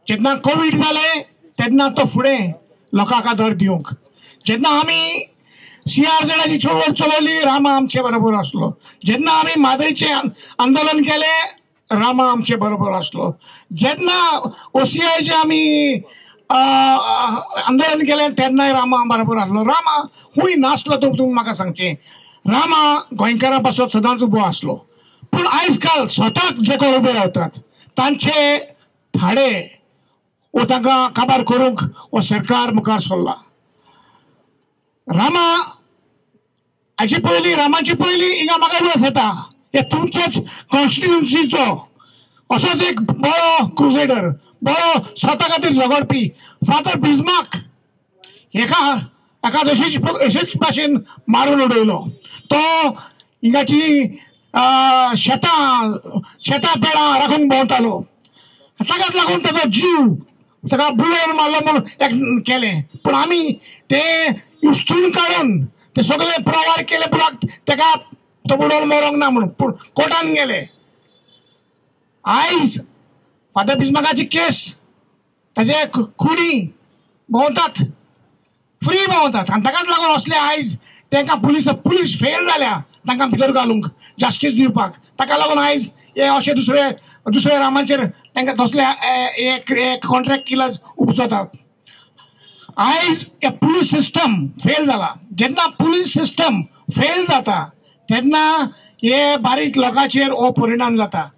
जेन्ना कोविड जालें तेन्ना तो फुडें लोकांक आदार दिवंक. जेन्ना आमी CRZची चळवळ चलयली रामा आमचे बरोबर आसलो. जेन्ना आमी म्हादयचें आंदोलन केलें रामा आमचे बरोबर आसलो. जेन्ना OCIचें आमी आंदोलन केलें तेन्नाय रामा बरोबर आसलो. रामा खूंय नासलो तो तुमी म्हाका सांगचें. रामा गोंयकारां पासत सदांच उबो आसलो. पूण आयज काल स्वताक जे कोण उबे रावतात तांचे फाडे वो तांकां काबार करूंक हो सरकार मुखार सरला. रामाची पयलीं हिंगा म्हाका उलस येता हे तुमचेच कॉन्स्टिट्युन्सीचो असोच एक बरो क्रुसेडर, बरो स्वता खातीर झगडपी फादर बिस्मार्क एका अशेच भाशेन मारून उडयलो. तो हिंगाची शेतां पेडां राखूंक भोंवतालो. ताकाच लागून ताचो जीव ताका बुडोवन मारलो म्हणून केलें. पूण आमी ते उस्तून काडून ते सगळे प्रवार केले पूण ताका तो बुडोवन मरोंक ना म्हणून पूण कोर्टान गेले. आयज फादर बिस्मार्काची केस ताजे खुनी भोंवतात, फ्री भोंवतात आनी ताकाच लागून असले आयज तांकां पुलीस फेल जाल्या तांकां भितर घालूंक, जस्टीस दिवपाक. ताका लागून आयज हे अशे दुसरे रामाचेर तांकां तसले कॉन्ट्रॅक्ट किलर्स उपसतात. आयज हे पुलीस सिस्टम फेल जाला. जेन्ना पुलीस सिस्टम फेल जाता तेन्ना हे बारीक लोकांचेर हो परिणाम जाता.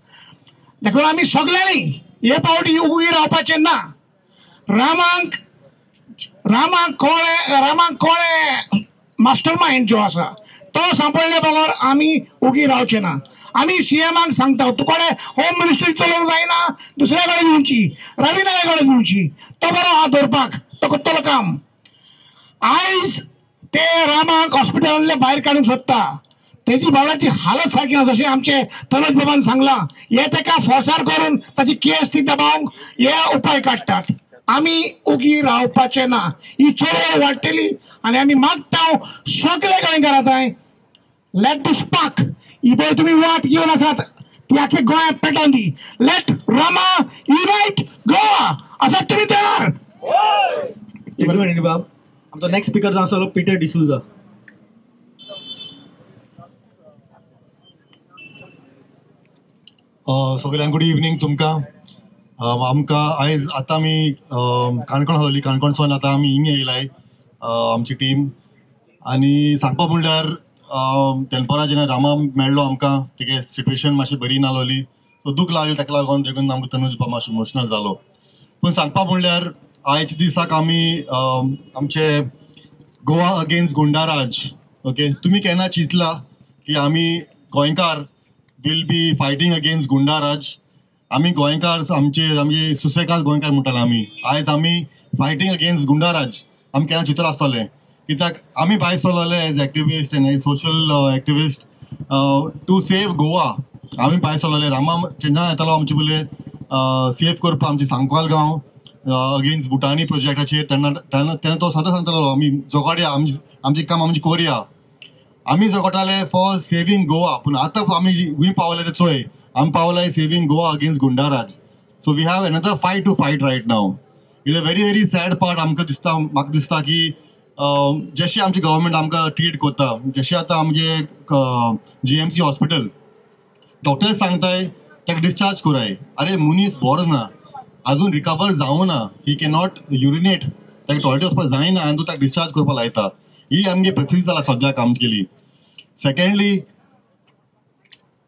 देखून आमी सगळ्यांनी हे पावटी उगी रावपाचें ना. रामाक कोळे मास्टर माइंड जो आसा तो सांपडले बगर आमी उगी रावचे ना. आमी CMाक सांगता तुकडे होम मिनिस्ट्री चलोवंक जायना, दुसऱ्या कडेन दिवची, रवी नायक कडेन दिवची, तो बरो हात धरपाक तो करतलो काम. आयज ते रामाक हॉस्पिटलांतले भायर काडूंक सोदता. तेजी बाबड्याची हालत सारकी ना. जशें आमचे तनज बाबान सांगलां हे ताका फोर्सार करून ताची केस ती दबावंक हे उपाय काडटात. आमी उगी रावपाचे ना. ही चळवळ वाडटली आनी आमी मागता सगळे गोंयकार आतां लेट दी स्पार्क ही पळय तुमी वाट घेवन आसात ती आख्या गोंयांत पेटोवंदी. Let Rama unite Goa. आसात तुमी तयार? बाब. आमचो नेक्स्ट स्पीकर जावन आसलो पीटर डिसूजा. सगळ्यांक गुड इवनिंग तुमकां. आमकां आयज आतां आमी काणकोण हालोली. काणकोणसून आतां आमी हिंग येयलाय आमची टीम. आनी सांगपा म्हणल्यार तेनपरा जेन्ना रामा मेळ्ळो आमकां तेगे सिट्युएशन मातशी बरी नासलोली सो दूख लागलें. ताका लागून देखून आमकां तनुज बाब मातसो इमोशनल जालो. पूण सांगपा म्हणल्यार आयच्या दिसाक आमी आमचे गोवा अगेन्स्ट गुंडाराज. ओके, तुमी केन्ना चिंतला की आमी गोंयकार will be fighting against goonda raj? आमी गोंयकार आमचे सुसेगाद गोंयकार म्हणटाले आमी. आयज आमी फायटींग अगेन्स्ट गुंडाराज आमी केन्ना चिंतला आसतलें? कित्याक आमी भायर सरलेले as activist and as social activist to save Goa. आमी भायर सरलेले. रामा जेन्ना येतालो आमचे पयले सेफ करपाक आमचे सांकवाल गांव अगेन्स्ट भुटानी प्रोजेक्टाचेर तेन्ना तो सांगतालो आमी झगडया, आमचें काम आमची कोरया. आमी झगडटाले फॉर सेविंग गोवा. पूण आतां आमी खंय पावले ते चोय आमी पावले सेविंग गोवा अगेन्स्ट गुंडाराज. So we have another fight to fight right now. It a very very sad part. म्हाका दिसता की जशें आमचे गव्हर्मेंट आमकां ट्रीट करता, जशें आतां आमचे GMC हॉस्पिटल डॉक्टर सांगताय ताका डिस्चार्ज कराय. अरे मनीस बरो ना, अजून रिकवर जावं ना, ही कॅनॉट युरिनेट, ताका टॉयलेट वचपाक जायना आनी तूं ताका डिस्चार्ज करपाक लायता. ही आमगे परिस्थिती जाला सद्याक आमगेली. सेकंडली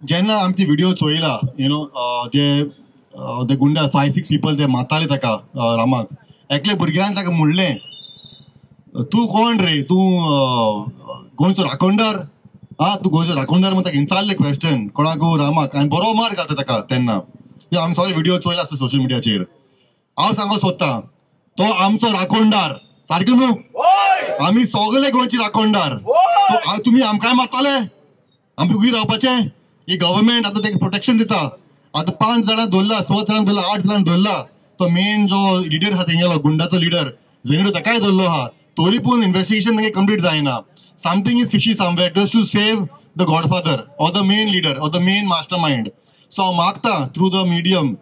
जेन्ना आमी ती व्हिडिओ चोयला जे गुंडा 5-6 पीपल ते मारताले ताका रामाक, एकले भुरग्यान ताका म्हणलें तू कोण रे, तू गोंयचो राखणदार? तू गोंयचो राखणदार म्हणटा की चालले क्वेश्चन कोणाक रामाक, आनी बरो मार घालता ताका. तेन्ना आमी सगळे व्हिडिओ चोयला आसता सोशल मिडियाचेर. हांव सांगो सोदतां, तो आमचो राखणदार, सारकें न्हू? आमी सगळे गोंयचे राखणदार. तुमी आमकांय मारतले? आमी उगी रावपाचें? ही गव्हर्मेंट आतां ताका प्रोटेक्शन दिता. आतां 5 जाणां धरला, 6 जाणां धरला, 8 जाणां धरला. तो मेन जो लिडर आहा तेंगेलो गुंडाचो लिडर झेनिडो ताकाय धरलो आहा. तरी पूण इन्व्हेस्टिगेशन तांगे कंप्लीट जायना. Something is fishy somewhere just to save the godfather or the main leader or the main mastermind. So हांव मागता थ्रू द मिडियम,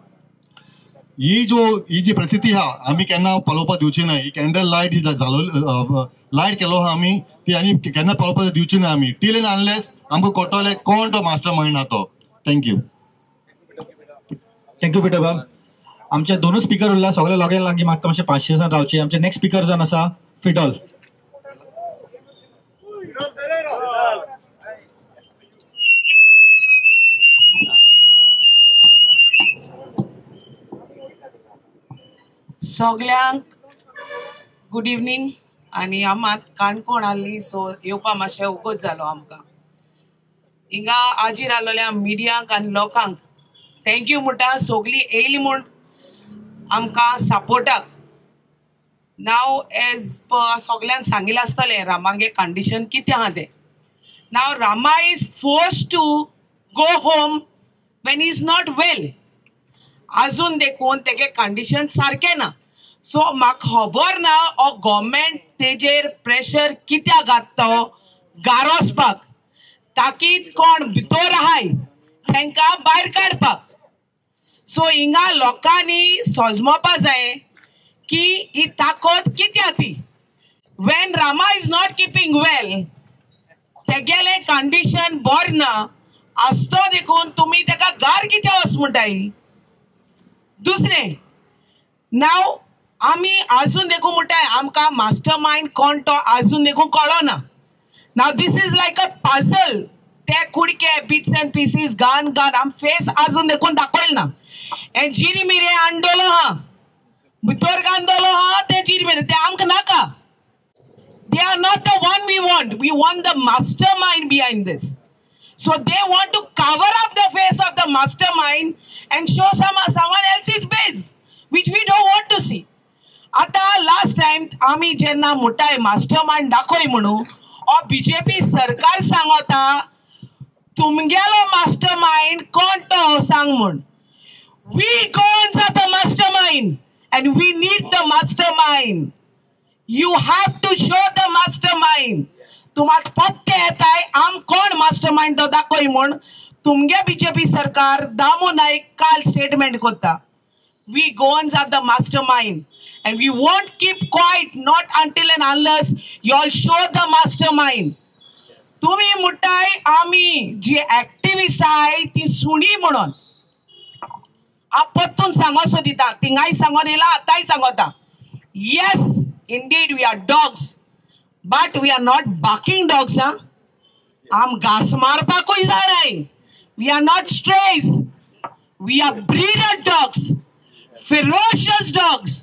ही जी परिस्थिती आहा आमी केन्ना पळोवपाक दिवची ना. ही कॅन्डल लायट लायट केलो आहा आमी, ती आनी केन्ना पळोवपाक दिवची ना आमी, टील एंड अनलेस आमकां कळटलें कोण तो मास्टर माइंड आहा तो. थँक्यू. थँक्यू पिटर बाब. आमचे दोनूच स्पीकर उरला, सगळे लॉगिन लागीं मागता मातशें 500 जाण रावचे. आमचे नेक्स्ट स्पीकर जावन आसा फिडॉल. सगळ्यांक गुड इवनिंग. आनी आमात काणकोण आसली सो येवपा मातशें उगोच जालो आमकां. हिंगा आजीर आसलेल्या मिडियाक आनी लोकांक थँक्यू म्हणटा. सगळीं येयली म्हूण आमकां सपोर्टाक. नाव एज पर सगळ्यांक सांगिल्लें आसतलें रामागे कंडिशन कितें आहा तें. Now Rama is force to go home when is not well. अजून देखून तेगे कंडिशन सारकें ना. सो म्हाका खबर ना हो गव्हर्मेंट तेजेर प्रेशर कित्याक घालता गारोसपाक, ताकी कोण भितर आहाय तांकां भायर काडपाक. सो हिंगा लोकांनी सोजमोवपा जाय की ही ताकद कित्या ती. When Rama is not keeping well, तेगेले कंडिशन बरें ना आसतो देखून तुमी ताका घार कित्या वच म्हणटाय. दुसरें, नाव आमी आजून देखून म्हणटाय आमकां मास्टर माइंड कोण तो आजून देखून कळना. Now this is like a puzzle. ते कुडके बिट्स अँड पीसीस घान आम फेस आजून देखून दाखयलो ना. हे जिरी मिरे हाडलो हा, भितर घाललो हा, ते जिरी मिरे ते आमकां नाका. They are not the one we want. We want the mastermind behind this. So they want to cover up the face of the mastermind and show someone else's face, which we don't want to see. आता last time आम्ही जेन्ना मोठाय mastermind दाखोय म्हणून ओ BJP सरकार सांगता तुमगेलो mastermind कोण तो सांग म्हण. We goons are the mastermind and we need the mastermind. You have to show the mastermind. तुम्हाला पत्ते येताय आम कोण मास्टरमाइंड तो दाखोय म्हण. तुमगे बीजेपी सरकार दामू नाईक काल स्टेटमेंट करता. We goons are the mastermind and we won't keep quiet not until and unless you all show the mastermind. तुम्ही म्हणटाय आमी जी ऍक्टिव्हिस्ट आहे ती सुणी म्हणून. हांव परतून सांगोसो दिता, तिंगाय सांगोन येयला आतांय सांगता. Yes, indeed we are dogs, but we are not barking dogs. आम घास मारपाकूय जाणाय. We are not strays. We are breeder dogs, ferocious dogs,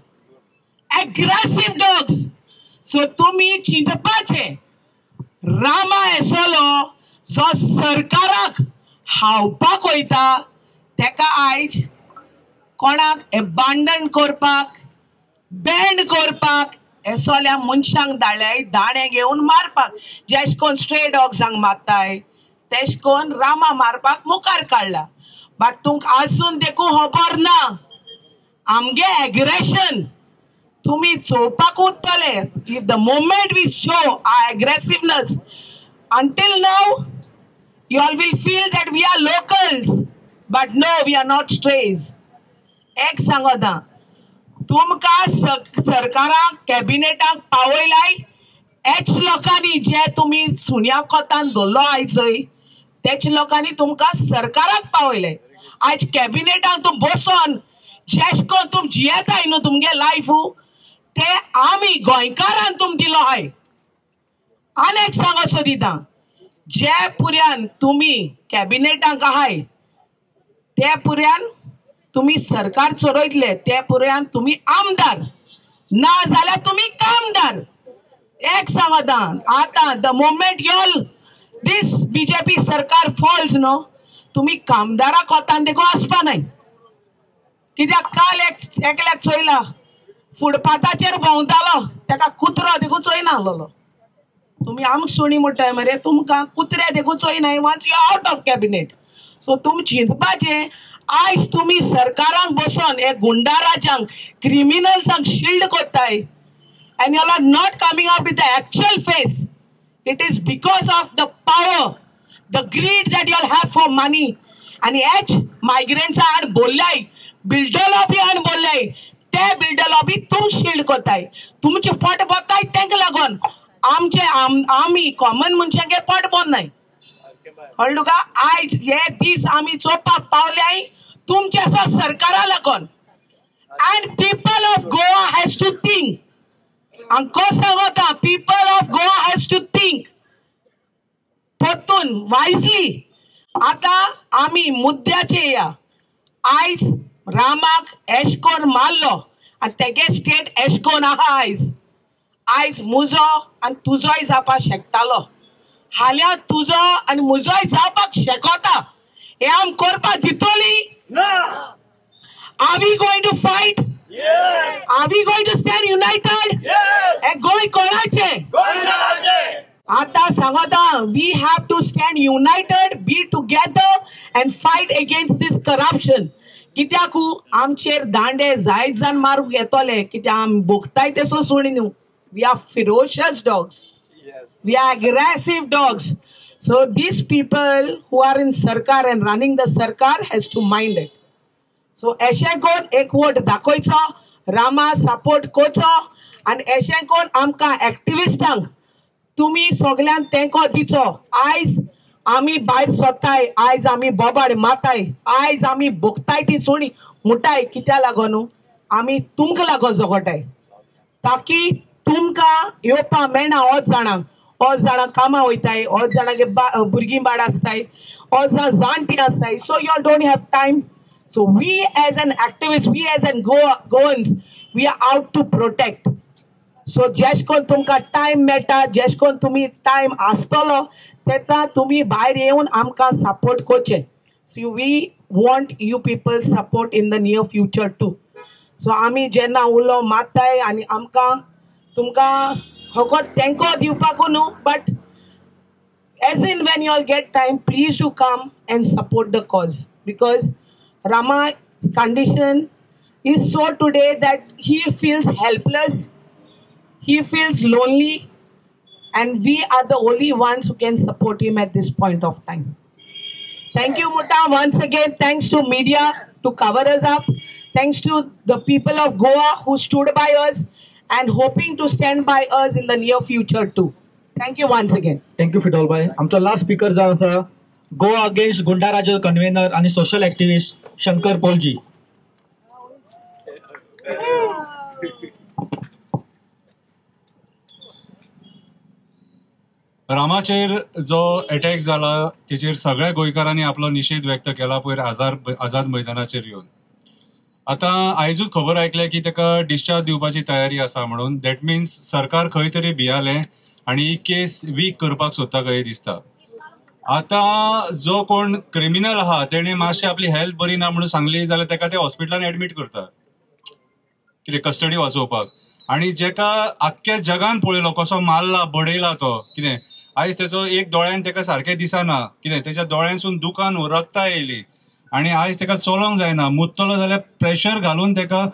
aggressive dogs. So तुम्ही चिंतपाचे रामा येसलो जो सरकाराक हावपाक वयता तेका आयज कोणाक एबांडन करपाक बँड करपाक येसोल्या मनशांक धाडल्याय दाणे घेवन मारपाक. जेश कोन स्ट्रे डॉग्सांक मारताय तेश कोन रामा मारपाक मुखार काडला. बट तुमकां आजून देखून खबर ना आमगे एग्रेशन तुम्ही चोवपाक उत्तले. If the moment we show our aggressiveness until now you all will feel that we are locals, but no, we are not strays. एक सांगता तुमकां सरकाराक कॅबिनेटाक पावयलाय हेच लोकांनी जे तुम्ही सुन्या कोतान दवरलो आयजय तेच लोकांनी तुमकां सरकाराक पावयले. आयज कॅबिनेटाक तूं बसोन जेश कोन तुम जियेताय न्हू तुमगे लायफ ते आमी गोंयकारान तुम दिलो आहाय. आनी एक सांगोसो दिता जे पुर्यान तुम्ही कॅबिनेटाक आहाय ते पुर्यान तुम्ही सरकार चलोयतले ते पुर्यान तुम्ही आमदार ना जाल्यार तुम्ही कामदार. एक सांगता आता the moment you'll this BJP सरकार फॉल्स नो तुम्ही कामदारा कोतान देखो आसपा नाही कित्याक काल एकल्याक चोयला फुटपाथाचेर भोंवतालो तेका कुत्रो देखून चोयना आसलो तुम्ही आमक सुणी म्हणटाय मरे तुमकां कुत्रे देखून चोयनाय once you out of cabinet so तुम चिंतपाचें आयज तुम्ही सरकारांक बसोन हे गुंडाराजांक क्रिमिनल्सांक शिल्ड कोत्ताय and you are not coming up with the actual face. It is because of the power, the greed that you all have for money. And yet, migrants are bollai, builder lobby and bollai. Te builder lobby tum shield kotai. Tumche pot botai tank lagon. Amche army common munchage pot bonnai. Holduka I ye this army chopa paulai tumche so sarkara lagon. And people of Goa has to think. People of Goa has to think. Potun wisely. आता आम्ही मुद्द्याचे या आयज रामाक एशकोन मारलो आणि तेगे state एशकोन आहा आयज मुजो आणि तुजोय जावपाक शकतालो हाल्या तुजो आणि मुजोय जावपाक शकता हे आम करपाक दितली Are we going to fight? Yes. Are we going to stand united? Yes. And goy konache. Ata sangata, we have to stand united, be together and fight against this corruption. कित्याकू आमचेर दांडे जायत जाण मारूंक येतले कित्याक आमी बोगताय तेसो सोडिनू we are ferocious dogs. We are aggressive dogs. So these people who are in Sarkar and running the Sarkar has to mind it. So अशें कोण एक वोट दाखोवचो रामा सपोर्ट करचो आनी अशें कोण आमकां एक्टिविस्टांक तुमी सगळ्यांक तेंको दिचो आयज आमी भायर सरताय आयज आमी बोबाड माताय आयज आमी भोगताय ती सोणी मुटाय कित्या लागून आमी तुमकां लागून जगताय ताकी तुमकां येवपा मेळना होच जाणां कामां वयताय होच जाणांगे भुरगीं बाळ आसताय होच जाण जाणटी आसताय so you don't have time. So we as an activist, we as an Goans, we are out to protect. So just kon tumka time meta, just kon tumi time astolo, teta tumi bhayr yeun amka support koche. So we want you people support in the near future too. So ami jenna ulo matay ani amka tumka hokot tenko diupakunu, but as in when you all get time, please do come and support the cause because Rama's condition is so today that he feels helpless, he feels lonely, and we are the only ones who can support him at this point of time. Thank you, Mutta. Once again, thanks to media to cover us up. Thanks to the people of Goa who stood by us and hoping to stand by us in the near future too. Thank you once again. Thank you, Fidol bhai. आमचा last speaker जो आसा Goa against goonda raj convener आणि social activist Shankar पोलजी. रामाचेर जो attack जाला तेचेर सगळ्या गोंयकारांनी आपलो निषेध व्यक्त केला पयर आझाद मैदानाचेर येवन. आता आयजूच खबर आयकल्या की ताका डिस्चार्ज दिवपाची तयारी आसा म्हणून दॅट मिन्स सरकार खंय तरी भियाले आनी ही केस वीक करपाक सोदता कशें दिसता. आता जो कोण क्रिमिनल आहा तेणे मातशें आपली हेल्थ बरी ना म्हणून सांगली जाल्यार ताका ते हॉस्पिटलान एडमीट करता कितें कस्टडी वाचोवपाक आनी जेका आख्ख्या जगान पळयलो कसो मारला बडयला तो कितें आयज तेचो एक दोळ्यान ताका सारकें दिसना कितें तेच्या दोळ्यांसून दुकान रक्तां येयली आनी आयज ताका चलोंक जायना मुतलो जाल्यार प्रेशर घालून ताका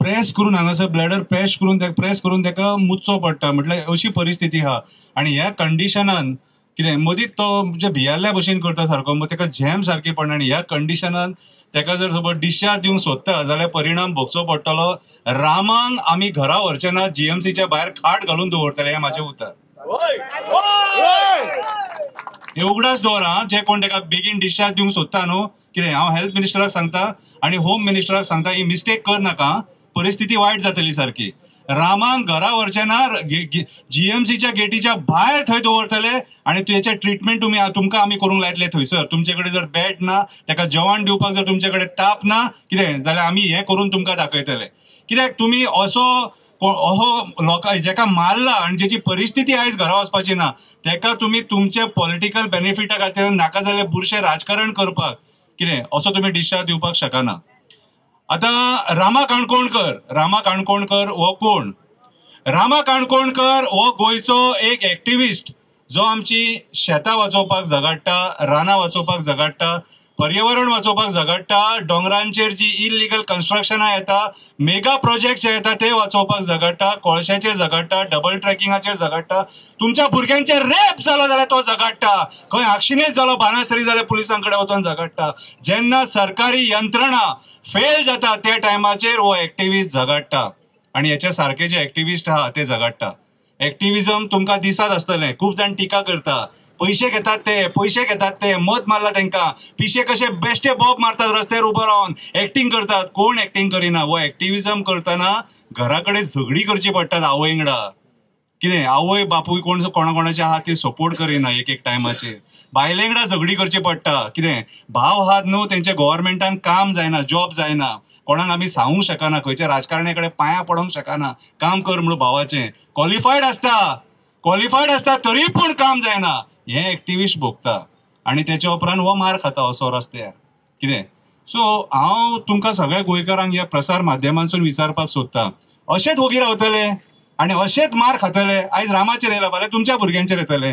प्रेस करून हांगासर ब्लॅडर प्रेस करून ताका मुतचो पडटा म्हटल्यार अशी परिस्थिती आहा. आनी ह्या कंडिशनान कितें मदींच तो म्हणजे भियाल्ल्या भशेन करता सारको मग ताका झॅम सारकी पडना आनी ह्या कंडिशनान ताका जर सपोज डिस्चार्ज दिवंक सोदता जाल्यार परिणाम भोगचो पडटलो. रामांक आमी घरा व्हरचे ना जीएमसीच्या भायर खाट घालून दवरतले हें म्हाजें उतर. हे उगडास दवरा जे कोण ताका बेगीन डिस्चार्ज दिवंक सोदता न्हू कितें हांव हेल्थ मिनिस्टराक सांगता आनी होम मिनिस्टराक सांगता ही मिस्टेक कर नाका परिस्थिती वायट जातली सारकी. रामांक घरा व्हरचे ना जीएमसीच्या गेटीच्या भायर थंय दवरतले आनी तुजेचे ट्रिटमेंट तुमकां आमी करूंक लायतले थंयसर. तुमचे कडेन जर बेड ना ताका जेवण दिवपाक जर तुमचे कडेन ताप ना कितें जाल्यार आमी हें करून तुमकां दाखयतले. कित्याक तुमी असो अहो लोकां जेका मारला आनी जेची परिस्थिती आयज घरा वचपाची ना तेका तुमी तुमचे पॉलिटिकल बेनिफिटा खातीर नाका जाल्यार बुरशें राजकारण करपाक कितें असो तुमी डिस्चार्ज दिवपाक शकना. आतां रामा काणकोणकर हो कोण? रामा काणकोणकर हो गोंयचो एक एक्टिविस्ट जो आमची शेतां वाचोवपाक झगडटा, रानां वाचोवपाक झगडटा, पर्यावरण वाचोवपाक झगडटा, दोंगरांचेर जी इलिगल कन्स्ट्रक्शनां येता, मेगा प्रोजेक्ट जे येता ते वाचोवपाक झगडटा, कोळशाचेर झगडटा, डबल ट्रॅकिंगाचेर झगडटा, तुमच्या भुरग्यांचेर रेप जालो जाल्यार तो झगडटा, खंय आक्षिणेच जालो बाणासरी जाल्यार पुलिसां कडेन वचून झगडटा. जेन्ना सरकारी यंत्रणा फेल जाता त्या टायमाचेर हो एक्टिविस्ट झगडटा आनी हेचे सारके जे एक्टिविस्ट आहा ते झगडटा. एक्टिविजम तुमकां दिसत आसतलें, खूब जाण टिका करता, पैसे घेतात ते मत मारला तांकां, पिशे कशे बेश्टे बॉब मारतात रस्त्यार उबो रावन, एक्टिंग करतात. कोण एक्टिंग करिना? हो एक्टिविजम करतना घरा कडेन झगडी करची पडटात आवय वांगडा. कितें आवय बापूय कोणाचे आहा ते सपोर्ट करिना एक टायमाचेर, बायले वांगडा झगडी करची पडटा. कितें भाव आहात न्हू तेंचे गव्हर्मेंटान काम जायना, जॉब जायना, कोणाक आमी सांगूंक शकना, खंयच्या राजकारण्या कडेन पांयां पडोंक शकना काम कर म्हणून भावाचें. क्वॉलिफायड आसता तरी पूण काम जायना, हे एक्टिविस्ट भोगता आनी तेच्या उपरांत हो मार खाता असो रस्त्यार. कितें सो हांव तुमकां सगळ्या गोंयकारांक ह्या प्रसार माध्यमांतसून विचारपाक सोदतां, अशेंच वोगी रावतले आनी अशेंच मार खातले? आयज रामाचेर येयला फाल्यां तुमच्या भुरग्यांचेर येतले.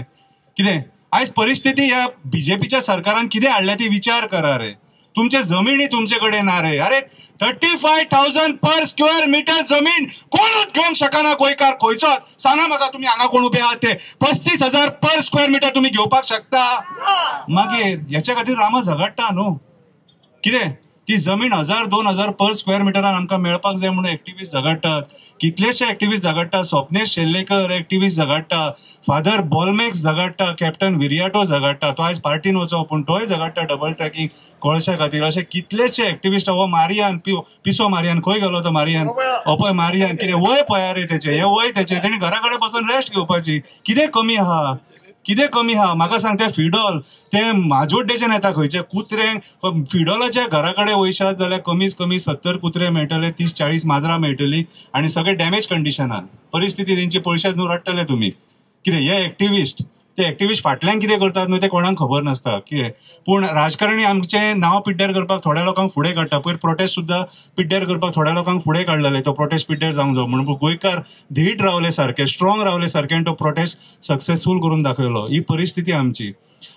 कितें आयज परिस्थिती ह्या बीजेपीच्या सरकारान कितें हाडल्या ती विचार करा रे. तुमचे जमिनी तुमचे कडेन ना रे. अरे 35,000 पर स्क्वेअर मीटर जमीन कोणूच घेवंक शकना गोंयकार, खंयचोच. सांगा म्हाका तुमी हांगा कोण उबे आहात ते 35,000 पर स्क्वेअर मीटर तुमी घेवपाक शकता? मागीर हेच्या खातीर रामा झगडटा न्हू. कितें ती जमीन 1,000-2,000 पर स्क्वेअर मिटरान आमकां मेळपाक जाय म्हणून एक्टिविस्ट झगडटात. कितलेशे एक्टिविस्ट झगडटा, स्वप्नेश शेल्लेकर एक्टिविस्ट झगडटा, फादर बॉलमॅक्स झगडटा, कॅप्टन विरियाटो झगडटा, तो आयज पार्टीन वचो पूण तोय झगडटा डबल ट्रॅकिंग कोळशा खातीर. अशे कितलेशे एक्टिविस्ट. हो मारियान पिसो मारियान खंय गेलो तो मारियान? पळय मारियान कितें वय पळया रे तेचे, हे वय तेचे, तेणी घरा कडेन बसून रेस्ट घेवपाची. कितें कमी आहा? म्हाका सांग, ते फिडॉल ते माजोड्डेच्यान येता खंयचे कुत्र्यांक फिडॉलाच्या घरा कडेन वयशात जाल्यार कमीत कमी 70 कुत्रे मेळटले, 30-40 माजरां मेळटली आनी सगळे डॅमेज कंडिशनान. परिस्थिती तेंची पयशेच न्हू रडटले तुमी. कितें हे एक्टिविस्ट फाटल्यान कितें करतात न्हू ते कोणाक खबर नासता. कितें पूण राजकारणी आमचे नांव पिड्ड्यार करपाक थोड्या लोकांक फुडें काडटा. पयर प्रोटेस्ट सुद्दां पिड्ड्यार करपाक थोड्या लोकांक फुडें काडलेले, तो प्रोटेस्ट पिड्ड्यार जावंक जाय म्हणून. गोंयकार धीट रावले सारके, स्ट्रॉंग रावले सारके आनी तो प्रोटेस्ट सक्सेसफूल करून दाखयलो. ही परिस्थिती आमची.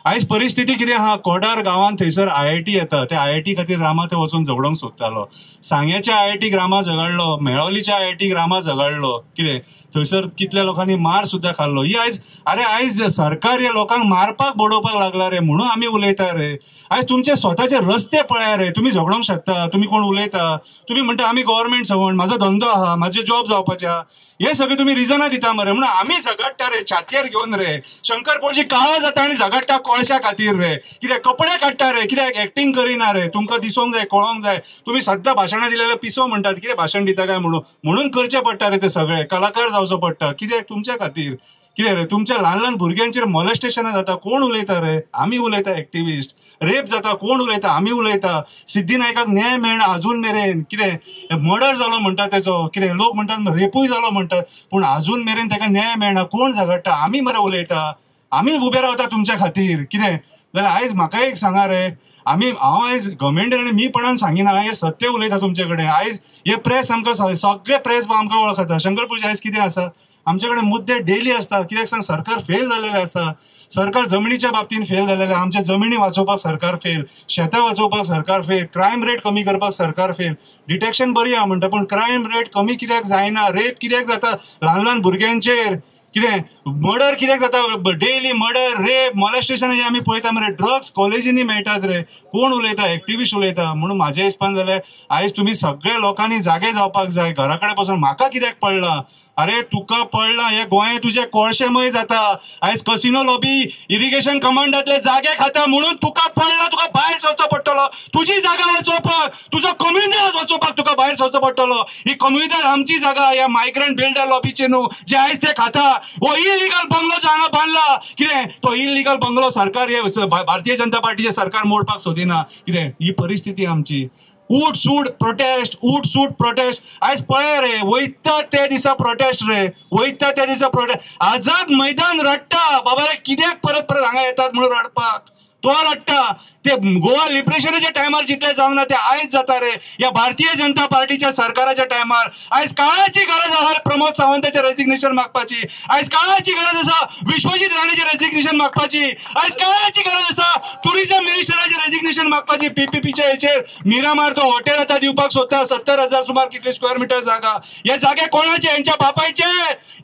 आयज परिस्थिती कितें आहा? कोडार गांवांत थंयसर IIT येता, त्या IIT खातीर रामा थंय वचून झगडोंक सोदतालो. सांग्याच्या IIT रामा झगडलो, मेळोलीच्या IIT रामा झगडलो. कितें थंयसर कितल्या लोकांनी मार सुद्दां खाल्लो. ही आयज सरकार ह्या लोकांक मारपाक बडोवपाक लागला रे म्हणून आमी उलयता रे. आयज तुमचे स्वताचे रस्ते पळया रे, तुमी झगडोंक शकता. तुमी कोण उलयता, तुमी म्हणटा आमी गव्हर्मेंट सर्वंट, म्हाजो धंदो आहा, म्हाजे जॉब जावपाचे आहा, हे सगळे तुमी रिजनां दिता मरे म्हणून आमी झगडटा रे छातयेर घेवन रे. शंकर पळजी काळो जाता आनी झगडटा कोळशा खातीर रे. कित्याक कपडे काडटा रे, कित्याक एक्टिंग करिना रे. तुमकां दिसोंक जाय, कळोंक जाय. तुमी सद्दां भाशणां दिलेले पिसो म्हणटात, कितें भाशण दिता काय म्हणून करचे पडटा रे ते सगळे. कलाकार जावचो पडटा. कित्याक? तुमच्या खातीर. कितें रे तुमच्या ल्हान भुरग्यांचेर मॉलेस्टेशनां जाता, कोण उलयता रे? आमी उलयता एक्टिविस्ट. रेप जाता, कोण उलयता? आमी उलयता. सिद्धी नायकाक न्याय मेळना अजून मेरेन. कितें मर्डर जालो म्हणटा तेचो, कितें लोक म्हणटात रेपूय जालो म्हणटात पूण अजून मेरेन ताका न्याय मेळना. कोण झगडटा? आमी मरे उलयता. आमी उबे रावता तुमच्या खातीर. कितें जाल्यार आयज म्हाका एक सांगा रे, हांव आयज गव्हर्मेंटान आनी मीपणान सांगिना, हे सत्य उलयता तुमचे कडेन. आयज हे प्रेस आमकां सगळे प्रेस आमकां वळखता. शंकर पळजी आयज कितें आसा? आमचे कडेन मुद्दे डेली असता. कित्याक सांग? सरकार फेल जालेले आसा. सरकार जमनीच्या बाबतीन फेल जालेले. आमचे जमिनी वाचोवपाक सरकार फेल, शेतां वाचोवपाक सरकार फेल, क्रायम रेट कमी करपाक सरकार फेल. डिटेक्शन बरी आहा म्हणटा पूण क्रायम रेट कमी कित्याक जायना? रेप कित्याक जाता ल्हान भुरग्यांचेर? कितें मर्डर कित्याक जाता? डेली मर्डर, रेप, मॉलेस्टेशन जे आमी पळयता मरे. ड्रग्स कॉलेजींनी मेळटात रे. कोण उलयता? एक्टिविस्ट उलयता. म्हणून म्हाज्या हिसपान जाल्यार आयज तुमी सगळ्या लोकांनी जागे जावपाक जाय. घरा कडेन बसून म्हाका कित्याक पडला? अरे तुका पडला, हे गोंय तुजे कोळशेमय जाता. आयज कसिनो लॉबी इरिगेशन कमांडातले जागे खाता म्हणून तुका पडला. तुका भायर सरचो पडटलो. तुजी जागा वाचोवपाक, तुजो कम्युनिटी वाचोवपाक तुका भायर सरचो पडटलो. ही कम्युनिटी आमची जागा, ह्या मायग्रंट बिल्डर लॉबीचे न्हू जे आयज ते खाता. हो इलिगल बंगलो जो हांगा बांदला, कितें तो इलिगल बंगलो सरकार, हे भारतीय जनता पार्टीचे सरकार मोडपाक सोदिना. कितें ही परिस्थिती आमची. उठ सूट प्रोटेस्ट आयज पळय रे, वयता ते दिसा प्रोटेस्ट रे, वयता ते दिसा प्रोटेस्ट. आझाद मैदान रडटा बाबा रे, कित्याक परत परत हांगा येतात म्हणून रडपाक. तो रडटा ते गोवा लिबरेशनाच्या टायमार जितले जावंक ना ते आयज जाता रे. या भारतीय जनता पार्टीच्या सरकाराच्या टायमार आयज काळाची गरज आसा प्रमोद सावंताचे रेजिग्नेशन मागपाची. आयज काळाची गरज आसा विश्वजीत राणेचे रेजिग्नेशन मागपाची. आयज काळाची गरज आसा टुरिझम मिनिस्टराचे रेजिग्नेशन मागपाची. पीपीपीच्या हेचेर मिरामार तो हॉटेल आतां दिवपाक सोदता 70,000 सुमार कितले स्क्वेअर मिटर जागा. हे जागे कोणाचे? यांच्या बापायचे,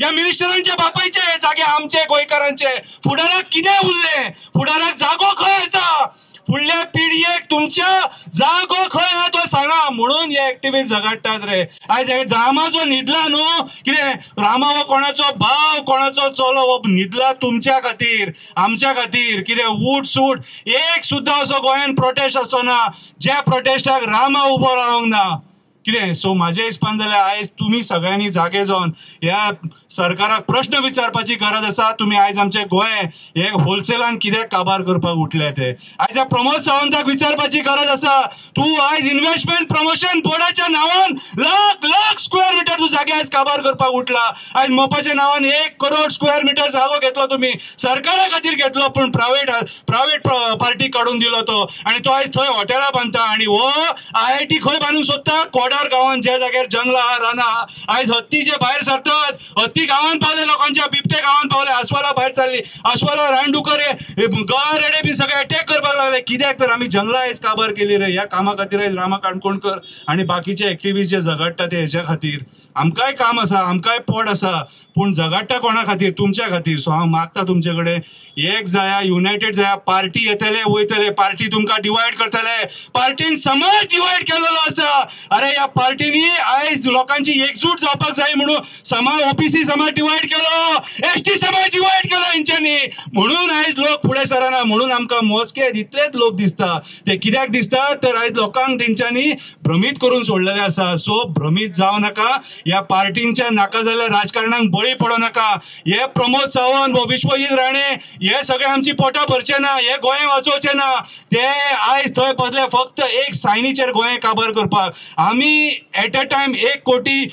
या मिनिस्टरांच्या बापायचे. हे जागे आमचे गोंयकारांचे. फुडाराक कितें उरले? फुडाराक जागो खंय आसा? फुडल्या पिढयेक तुमच्या जागो खंय आहा तो सांगा म्हणून हे एक्टिव्हिस्ट झगडटात रे. आयज ड्रामा जो न्हिदला न्हू, कितें रामा हो कोणाचो भाव कोणाचो चलो हो न्हिदला तुमच्या खातीर आमच्या खातीर. कितें उठ सूट एक सुद्दां असो गोंयान प्रोटेस्ट असो ना ज्या प्रोटेस्टाक रामा उबो रावंक ना. कितें सो म्हाजे हिसपान जाल्यार आयज तुमी सगळ्यांनी जागे जावन ह्या सरकाराक प्रश्न विचारपाची गरज आसा. तुमी आयज आमचे गोंय हे होलसेलान कित्याक काबार करपाक उठले ते आयज प्रमोद सावंताक विचारपाची गरज आसा. तूं आयज इन्व्हेस्टमेंट प्रमोशन बोर्डाच्या नांवान लाख स्क्वेअर मिटर तूं जागे आयज काबार करपाक उठला. आयज मोपाच्या नांवान 1 करोड स्क्वेअर मिटर जागो घेतलो तुमी, सरकारा खातीर घेतलो पण प्रायव्हेट पार्टी काडून दिलो तो. आणि तो आयज थंय हॉटेलां बांदता. आणि हो IIT खंय बांदूंक सोदता? कोडार गांवांत ज्या जाग्यार जंगलां आहा रानां आहा. आयज हत्तीचे भायर सरतात. हत्ती गांवांत पावले, लोकांच्या बिबटे गांवांत पावले, अस्वलां भायर सरली. अस्वलां रानडुकर गरेडे बी सगळे अटॅक करपाक लागले. कित्याक तर आमी जंगलां आयज काबार केली रे. ह्या कामा खातीर आयज रामा काणकोणकर आणि बाकीचे एक्टिव्हिस्ट जे झगडटा ते हेच्या खातीर. आमकांय काम आसा, आमकांय पोट आसा, पूण झगडटा कोणा खातीर? तुमच्या खातीर. सो हांव मागता तुमचे कडेन एक जाया, युनायटेड जाया. पार्टी येतले वयतले, पार्टी तुमकां डिवायड करतले. पार्टीन समाज डिवायड केलेलो आसा. अरे ह्या पार्टीनी आयज लोकांची एकजूट जावपाक जाय म्हणून समाज OBC समाज डिवायड केलो, ST समाज डिवायड केलो हेंच्यांनी. म्हणून आयज लोक फुडें सरना. म्हणून आमकां मोजके तितलेच लोक दिसता. ते कित्याक दिसता तर आयज लोकांक तेंच्यांनी भ्रमीत करून सोडलेले आसा. सो भ्रमीत जावं नाका. ह्या पार्टींच्या नाका जाल्यार राजकारणाक बळी पडो नाका. हे प्रमोद सावंत व विश्वजीत राणे हे सगळे आमची पोटां भरचे ना, हे गोंय वाचोवचे ना. ते आयज थंय बसले फक्त एक सायनीचेर गोंय काबार करपाक. आमी एट अ टायम 1 कोटी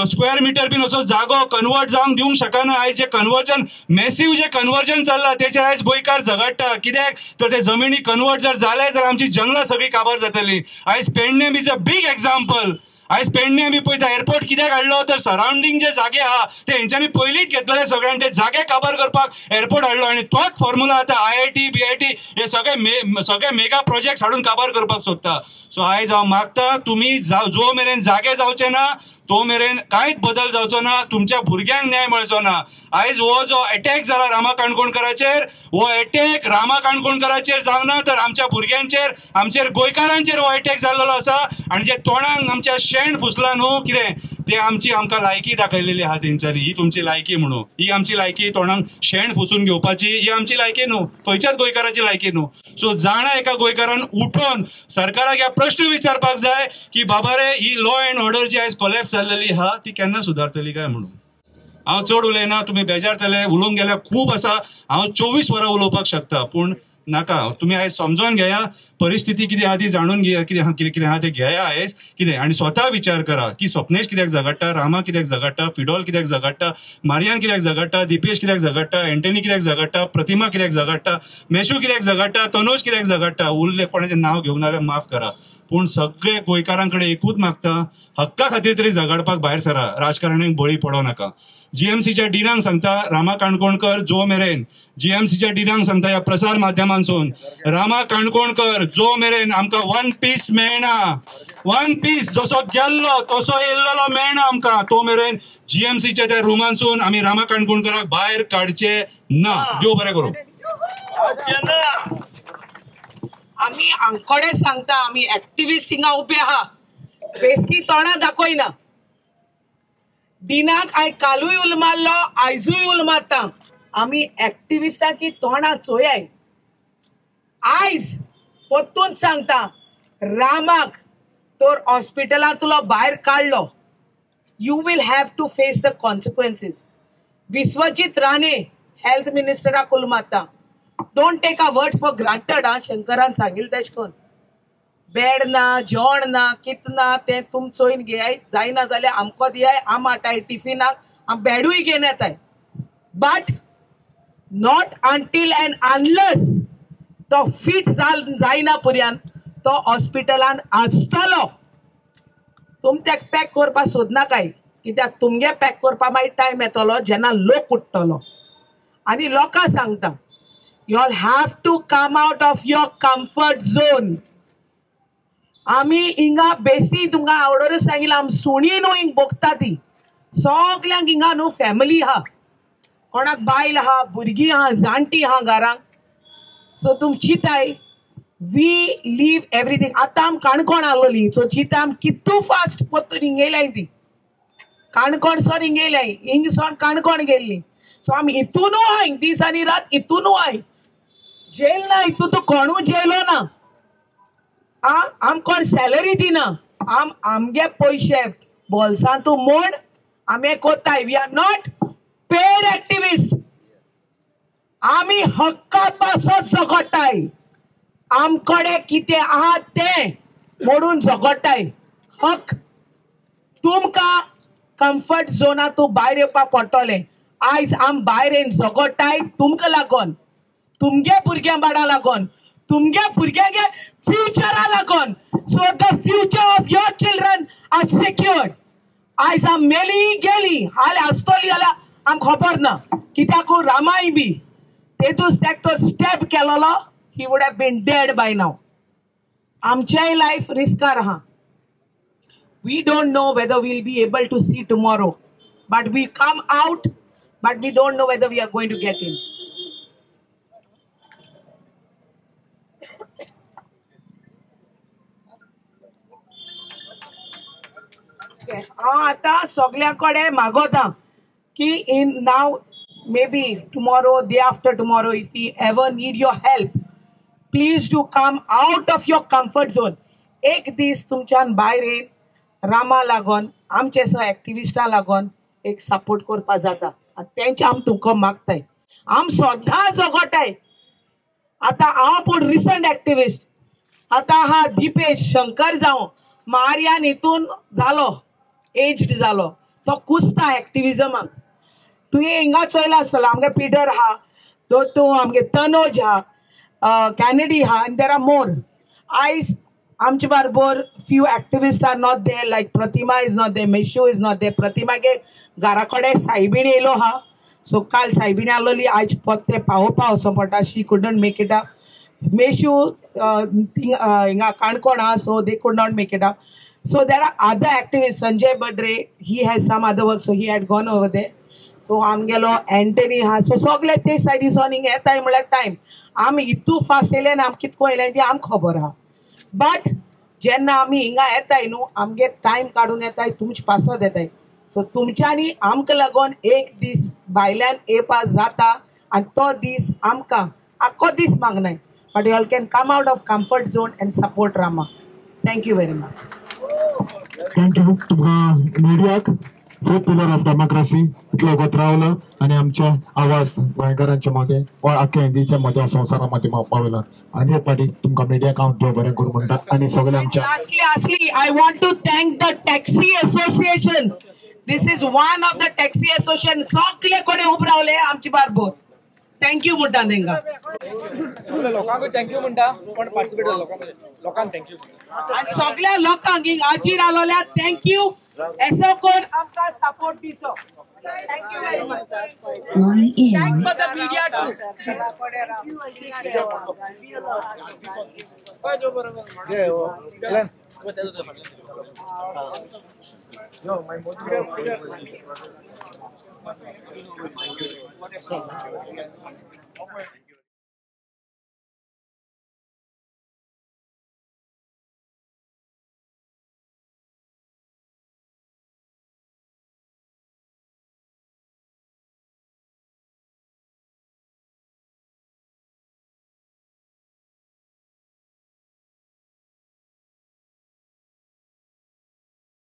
स्क्वेअर मिटर बीन असो जागो कन्वर्ट जावंक दिवंक शकना. आयज जे कन्वर्जन मॅसिव्ह जे कन्वर्जन चल्लां तेचेर आयज गोंयकार झगडटा. कित्याक तर ते जमिनी कन्वर्ट जर जाले जाल्यार आमची जंगलां सगळी काबार जातली. आयज Pernem is a big example. आयज पेडणे आमी पळयता एअरपोर्ट कित्याक हाडलो तर सराउंडिंग जे जागे आहा ते हेंच्यांनी पयलींच घेतलेले सगळ्यांनी. ते जागे काबार करपाक एअरपोर्ट हाडलो. आणि तोच फॉर्म्युला आतां IIT BIT हे सगळे मेगा प्रोजेक्ट हाडून काबार करपाक सोदता. सो आयज हांव मागता तुमी जो मेरेन जागे जावचे ना तो मेरेन कांयच बदल जावचो ना. तुमच्या भुरग्यांक न्याय मेळचो ना. आयज हो जो अटॅक जाला रामा काणकोणकराचेर, हो अटॅक रामा काणकोणकराचेर जावंक ना तर आमच्या भुरग्यांचेर, आमचेर गोंयकारांचेर हो अटॅक जाल्लो आसा. आणि जे तोंडाक आमच्या शेण फुसला न्हू कितें ते आमकां लायकी दाखयलेली आहा तेंच्यांनी. ही तुमची लायकी म्हणून, ही आमची लायकी तोंडाक शेण फुसून घेवपाची ही आमची लायकी न्हू, खंयच्याच गोंयकाराची लायकी न्हू. सो जाणा एका गोंयकारान उठोन सरकाराक ह्या प्रश्न विचारपाक जाय की बाबा रे ही लॉ अँड ऑर्डर जी आयज कोलॅप्स जाल्लेली आहा ती केन्ना सुदारतली काय म्हणून. हांव चड उलयना, तुमी बेजारतले. उलोवंक गेल्यार खूब आसा. हांव 24 वरां उलोवपाक शकता पूण नाका. तुमी आयज समजून घेया, परिस्थिती कितें आहा ती जाणून घेया, कितें आहा ते घेया आयज कितें. आणि स्वता विचार करा की स्वप्नेश कित्याक झगडटा, रामा कित्याक झगडटा, फिडॉल कित्याक झगडटा, मारियान कित्याक झगडटा, दिपेश कित्याक झगडटा, एंटनी कित्याक झगडटा, प्रतिमा कित्याक झगडटा, मेशू कित्याक झगडटा, तनोज कित्याक झगडटा. उरले कोणाचें नांव घेवंक नाल्यार माफ करा. पूण सगळे गोंयकारांकडे एकूच मागता, हक्का खातीर तरी झगडपाक भायर सरा, राजकारणाक बळी पडो नाका. GMCच्या डिनांक सांगता रामा काणकोणकर जो मेरेन, GMCच्या डिनांक सांगता ह्या प्रसार माध्यमांसून रामा काणकोणकर जो मेरेन आमकां 1 पीस मेळना, 1 पीस जसो गेल्लो तसो येयल्लो मेळना आमकां, तो मेरेन GMCच्या त्या रुमांसून आमी रामा काणकोणकराक भायर काडचे ना. देव बरें करूं. आमी हांगकडे सांगता, आमी एक्टिव्हिस्ट हिंगा उबे आहा, बेश्टी तोंडां दाखयना. दिनाक कालूय उल मारलो, आयजूय उल मारता. आमी एक्टिव्हिस्टाची तोंडां चोयाय. आयज परतून सांगता, रामाक तर हॉस्पिटलांतलो भायर काडलो, you will have to face the consequences. Vishwajit Rane health मिनिस्टराक उल मारता. Don't take a word for granted. शंकरान सांगिल्लें तेश कोन. बेड ना जेवण ना कित ना ते तुम चोयन घेयाय जायना जाल्यार आमको दियाय आम हाडटाय टिफिनाक आम बेडूय घेवन येताय but not until and unless तो फिट जायना पर्यंत तो हॉस्पिटलान आसतलो तुम तेक पॅक करपा सोदनाकाय कित्याक तुमगे पॅक करपा मागीर टायम येतलो जेन्ना लोक उठतलो आनी लोकां सांगता you all have to come out of your comfort zone आमी हिंगा बेश्टी तुमकां आवडोरूच सांगिल्लें आम सुणी न्हू हिंग भोगता ती सगल्यांक हिंगा न्हू फॅमिली आहा कोणाक बायल आहा भुरगीं आहा जाणटी आहा घरांक सो तुम चिताय वी लीव एवरीथिंग आतां आम काणकोण आसलोली सो चिता आम कितू फास्ट पोत्तून हिंगेल्याय ती काणकोण सोन हिंगेल्याय हिंग सोन काणकोण गेल्ली सो आम हितूनू आहाय दीस आनी रात हितूनू आहाय जेल ना हितू तू कोणू जेलो ना आम कोण सॅलरी दिना आम आमगे पयशे बोल्सांतू मोड आमी कोत्ताय we are not paid activist आमी हक्का पासत झगडटाय आमकडे कितें आहा ते मोडून झगडटाय हक तुमकां कम्फर्ट झोनातूं भायर येवपा पडटलें आयज आम भायर येवन झगडटाय तुमकां लागोन तुमगे भुरग्यां बाळां लागोन तुमगे भुरग्यांगे फ्युचरा लागोन so the future of your children are secured आयज आम मेली गेली हाल आसतली जाल्यार आम खबर ना कित्याक रामाय बी तेतूच तेक तो step केलोलो he would have been dead by now. Amchai life riskar ha. We don't know whether we'll be able to see tomorrow, but we come out, but we don't know whether we are going to get in. Okay. आता सगळ्याकडे मागोता की in now maybe tomorrow, day after tomorrow, if we ever need your help. Please do come out of your comfort zone. एक दीस तुमच्यान भायर येवन रामा लागोन आमचे so एक्टिविस्टां लागोन एक support करपा जाता तेंचे आम तुमकां मागताय आम सदां झगडटाय आतां हांव पूण रिसंट एक्टिविस्ट आतां हा दिपेश शंकर जावं मारियान हितून जालो एज्ड जालो तो कुसता एक्टिविजमाक तुवें हिंगा चोयला आसतलो आमगे पिडर आहा दोतू आमगे तनोज आहा Kennedy ha and there are more. आमचे बरोबर few activists are not there like Pratima is not there, Meshu is not there. Pratima के घराकडे सायबीण येयलो हा so काल सायबीण आलोली आज पोते पावोवपा वचो पडटा she couldn't make it up. Meshu हिंगा काणकोण हा so they could not make it up. So there are other activists. Sanjay Badre he has some other work so he had gone over there. So आमगेलो Antony हा so सगळे ते सायडीसून हिंगा येताय म्हळ्यार time आमी इतू फास्ट येयले आनी आम कितको येयले ती आम खबर आहा बट जेन्ना आमी हिंगा येताय न्हू आमगे टायम काडून येताय तुमचे पासत येताय सो तुमच्यांनी आमकां लागोन एक दीस भायल्यान येवपा जाता आनी तो दीस आमकां आख्खो दीस मागनाय but you all can come out of comfort zone and support Rama thank you very much thank you तुमकां मिडियाक फोर्थ पिलर ऑफ डेमोक्रेसी इतलो वगत रावलो आनी आमचे आवाज गोंयकारांचे मध्ये वा आख्या हिंदीच्या मध्ये संवसारा मध्ये पावयला आनी एक फाटी तुमकां मिडियाक हांव देव बरें करूं म्हणटा आनी सगळे आमच्या Lastly, I want to thank the taxi association. This is one of the taxi association. सगळे कोणे उब रावले आमचे बरोबर थँक्यू म्हणटा तेंकां लोकांक थँक्यू म्हणटा पण पार्टिसिपेट लोकांक थँक्यू आनी सगळ्या लोकांक हाजीर आलोल्या थँक्यू एसो कोण आमकां सपोर्ट दिचो thank you very much thanks for the media to